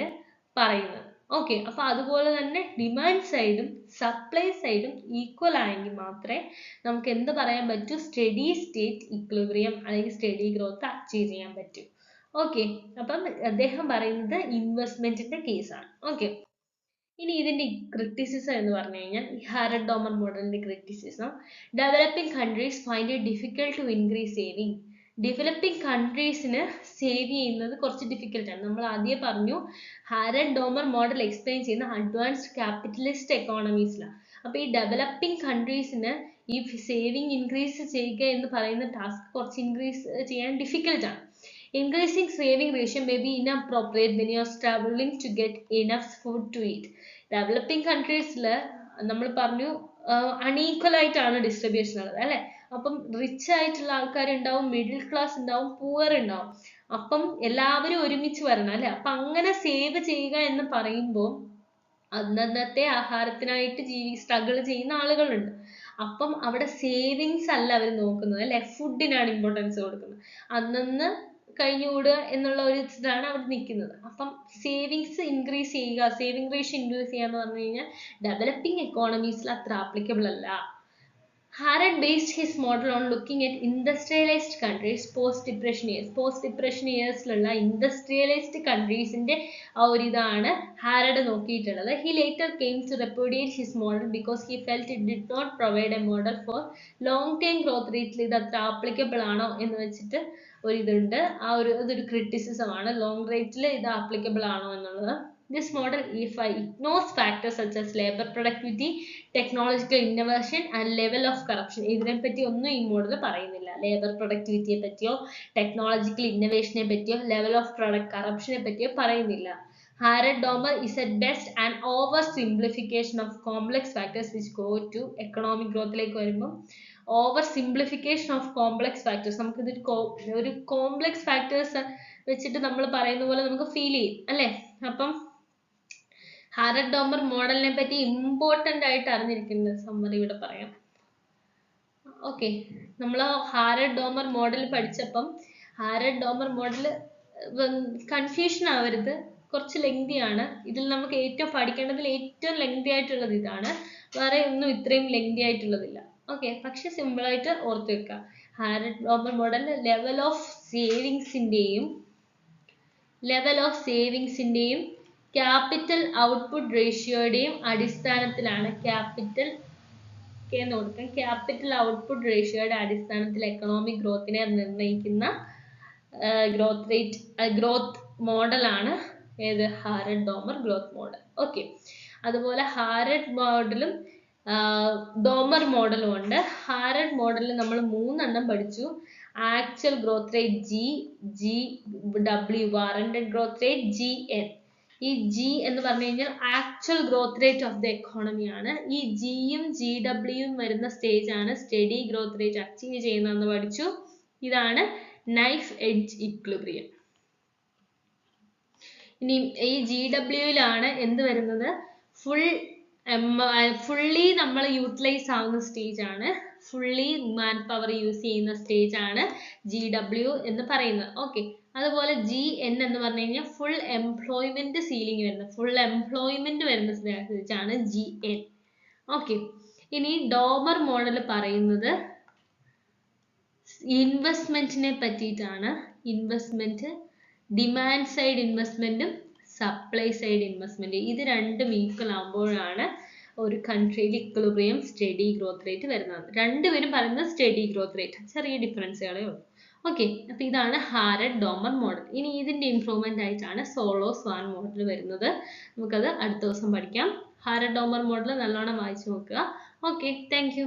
പറയുന്നത്. ഓക്കെ, അപ്പൊ അതുപോലെ തന്നെ ഡിമാൻഡ് സൈഡും സപ്ലൈ സൈഡും ഈക്വൽ ആയെങ്കിൽ മാത്രമേ നമുക്ക് എന്ത് പറയാൻ പറ്റൂ, സ്റ്റഡി സ്റ്റേറ്റ് ഇക്വിലിബ്രിയം അല്ലെങ്കിൽ സ്റ്റഡി ഗ്രോത്ത് അച്ചീവ് ചെയ്യാൻ പറ്റൂ. ഓക്കെ, അപ്പം അദ്ദേഹം പറയുന്നത് ഇൻവെസ്റ്റ്മെന്റിന്റെ കേസാണ്. ഓക്കെ, ഇനി ഇതിന്റെ ക്രിറ്റിസിസം എന്ന് പറഞ്ഞു കഴിഞ്ഞാൽ ഹാരഡ് ഡോമർ മോഡലിന്റെ criticism, developing countries find it difficult to increase saving. Developing കൺട്രീസിന് സേവ് ചെയ്യുന്നത് കുറച്ച് ഡിഫിക്കൽട്ട് ആണ്. നമ്മൾ ആദ്യം പറഞ്ഞു ഹാരഡ് ഡോമർ മോഡൽ എക്സ്പ്ലെയിൻ ചെയ്യുന്ന അഡ്വാൻസ്ഡ് ക്യാപിറ്റലിസ്റ്റ് എക്കോണമീസിലാണ്. അപ്പൊ ഈ ഡെവലപ്പിംഗ് കൺട്രീസിന് ഈ സേവിങ് ഇൻക്രീസ് ചെയ്യുക എന്ന് പറയുന്ന ടാസ്ക് കുറച്ച് ഇൻക്രീസ് ചെയ്യാൻ ഡിഫിക്കൽട്ട് ആണ്. Increasing saving ratio may be inappropriate when you are struggling to get enough food to eat. Developing countries-ൽ നമ്മൾ പറഞ്ഞു അൺഈക്വൽ ആയിട്ടാണ് ഡിസ്ട്രിബ്യൂഷൻ ഉള്ളത് അല്ലെ. അപ്പം റിച്ച് ആയിട്ടുള്ള ആൾക്കാരുണ്ടാവും, മിഡിൽ ക്ലാസ് ഉണ്ടാവും, പൂവർ ഉണ്ടാവും. അപ്പം എല്ലാവരും ഒരുമിച്ച് വരണം അല്ലെ. അപ്പൊ അങ്ങനെ സേവ് ചെയ്യുക എന്ന് പറയുമ്പോൾ അന്നന്നത്തെ ആഹാരത്തിനായിട്ട് സ്ട്രഗിൾ ചെയ്യുന്ന ആളുകളുണ്ട്. അപ്പം അവിടെ സേവിങ്സ് അല്ല അവർ നോക്കുന്നത് അല്ലെ, ഫുഡിനാണ് ഇമ്പോർട്ടൻസ് കൊടുക്കുന്നത്. അന്നന്ന് കഴിഞ്ഞുകൂടുക എന്നുള്ള ഒരു ഇതാണ് അവിടെ നിൽക്കുന്നത്. അപ്പം സേവിങ്സ് ഇൻക്രീസ് ചെയ്യുക, സേവിങ് റേഷ്യോ ഇൻക്രീസ് ചെയ്യുക എന്ന് പറഞ്ഞു കഴിഞ്ഞാൽ ഡെവലപ്പിംഗ് എക്കോണമീസിൽ അത്ര ആപ്ലിക്കബിൾ അല്ല. Harrod based his model on looking at industrialized countries post-depression years. Post-depression yearsലുള്ള industrialized countries-ന്റെ ആ ഒരു ഇതാണ് ഹാരഡ് നോക്കിയിട്ടുള്ളത്. He later came to repudiate his model because he felt it did not provide a model for long-term growth rate. ഇത് അത്ര applicable ആണോ എന്ന് വെച്ചിട്ട് ഒരു ഇതുണ്ട്. ആ ഒരു ഇതൊരു ക്രിറ്റിസിസം ആണ്, ലോങ് റേറ്റിൽ ഇത് ആപ്ലിക്കബിൾ ആണോ എന്നുള്ളത്. This model ignores factors such as labor productivity, technological innovation and level of corruption. ഇതിനെപ്പറ്റി ഒന്നും ഈ മോഡൽ പറയുന്നില്ല. ലേബർ പ്രൊഡക്ടിവിറ്റിയെ പറ്റിയോ ടെക്നോളജിക്കൽ ഇന്നോവേഷനെ പറ്റിയോ ലെവൽ ഓഫ് കറപ്ഷനെ പറ്റിയോ പറയുന്നില്ല. Harrod Domer is at best an oversimplification of complex factors which go to economic growth-ലേക്ക് വരുമ്പോൾ over simplification of complex factors. നമുക്കിതൊരു ഒരു കോംപ്ലക്സ് ഫാക്ടേഴ്സ് വെച്ചിട്ട് നമ്മൾ പറയുന്ന പോലെ നമുക്ക് ഫീൽ ചെയ്യും അല്ലേ. അപ്പം ഹാരഡ് ഡോമർ മോഡലിനെ പറ്റി ഇമ്പോർട്ടൻ്റ് ആയിട്ട് അറിഞ്ഞിരിക്കുന്ന സമ്മറി ഇവിടെ പറയാം. ഓക്കെ, നമ്മൾ ഹാരഡ് ഡോമർ മോഡൽ പഠിച്ചപ്പം ഹാരഡ് ഡോമർ മോഡൽ കൺഫ്യൂഷൻ ആവരുത്, കുറച്ച് ലെങ്തി ആണ്. ഇതിൽ നമുക്ക് ഏറ്റവും പഠിക്കേണ്ടതിൽ ഏറ്റവും ലെങ്തി ആയിട്ടുള്ളത് ഇതാണ്, വേറെ ഒന്നും ഇത്രയും ലെങ്തി ആയിട്ടുള്ളതില്ല. ഓക്കെ, പക്ഷെ സിമ്പിൾ ആയിട്ട് ഓർത്ത് വെക്കുക. Harrod Domar model level of സേവിങ്സിന്റെയും ക്യാപിറ്റൽ ഔട്ട്പുട്ട് റേഷ്യോയുടെയും അടിസ്ഥാനത്തിലാണ് ക്യാപിറ്റൽ ഔട്ട്പുട്ട് റേഷ്യോയുടെ അടിസ്ഥാനത്തിൽ എക്കണോമിക് ഗ്രോത്തിനെ നിർണ്ണയിക്കുന്ന ഗ്രോത്ത് മോഡലാണ് ഏത്, ഹാരഡ് ഡോമർ ഗ്രോത്ത് മോഡൽ. ഓക്കെ, അതുപോലെ ഹാരഡ് മോഡലും ഡോമർ മോഡലും ഉണ്ട്. ഹാരഡ് മോഡലിൽ നമ്മൾ 3 എണ്ണം പഠിച്ചു. Actual growth rate GW, warranted growth rate GN. ഈ G എന്ന് പറഞ്ഞു കഴിഞ്ഞാൽ actual growth rate of the economy ആണ്. ഈ Gയും GWയും വരുന്ന സ്റ്റേജ് ആണ് സ്റ്റഡി ഗ്രോത്ത് റേറ്റ് അച്ചീവ് ചെയ്യുന്നതെന്ന് പഠിച്ചു. ഇതാണ് നൈഫ് എഡ്ജ് ഇക്വിലിബ്രിയം. ഇനി ഈ GWയിലാണ് എന്ത് വരുന്നത്, ഫുള്ളി നമ്മൾ യൂട്ടിലൈസ് ആവുന്ന സ്റ്റേജ് ആണ്, ഫുള്ളി മാൻ പവർ യൂസ് ചെയ്യുന്ന സ്റ്റേജ് ആണ് GW എന്ന് പറയുന്നത്. ഓക്കെ, അതുപോലെ GN എന്ന് പറഞ്ഞു കഴിഞ്ഞാൽ ഫുൾ എംപ്ലോയ്മെന്റ് സീലിംഗ് വരുന്നത്, ഫുൾ എംപ്ലോയ്മെന്റ് വരുന്ന സ്റ്റേജ് ആണ് GN. ഓക്കെ, ഇനി ഡോമർ മോഡൽ പറയുന്നത് ഇൻവെസ്റ്റ്മെന്റിനെ പറ്റിയിട്ടാണ്. ഇൻവെസ്റ്റ്മെന്റ്, ഡിമാൻഡ് സൈഡ് ഇൻവെസ്റ്റ്മെന്റും സപ്ലൈ സൈഡ് ഇൻവെസ്റ്റ്മെന്റ്, ഇത് രണ്ടും ഈക്വൽ ആകുമ്പോഴാണ് ഒരു കൺട്രിയിൽ ഇക്വിലിബ്രിയം സ്റ്റഡി ഗ്രോത്ത് റേറ്റ് വരുന്നതാണ്. രണ്ടുപേരും പറയുന്നത് സ്റ്റഡി ഗ്രോത്ത് റേറ്റ്, ചെറിയ ഡിഫറൻസുകളേ ഉള്ളൂ. ഓക്കെ, അപ്പൊ ഇതാണ് ഹാരഡ് ഡോമർ മോഡൽ. ഇനി ഇതിന്റെ ഇംപ്രൂവ്മെന്റ് ആയിട്ടാണ് സോളോ സ്വാൻ മോഡൽ വരുന്നത്. നമുക്കത് അടുത്ത ദിവസം പഠിക്കാം. ഹാരഡ് ഡോമർ മോഡൽ നല്ലോണം വായിച്ചു നോക്കുക. Okay, thank you.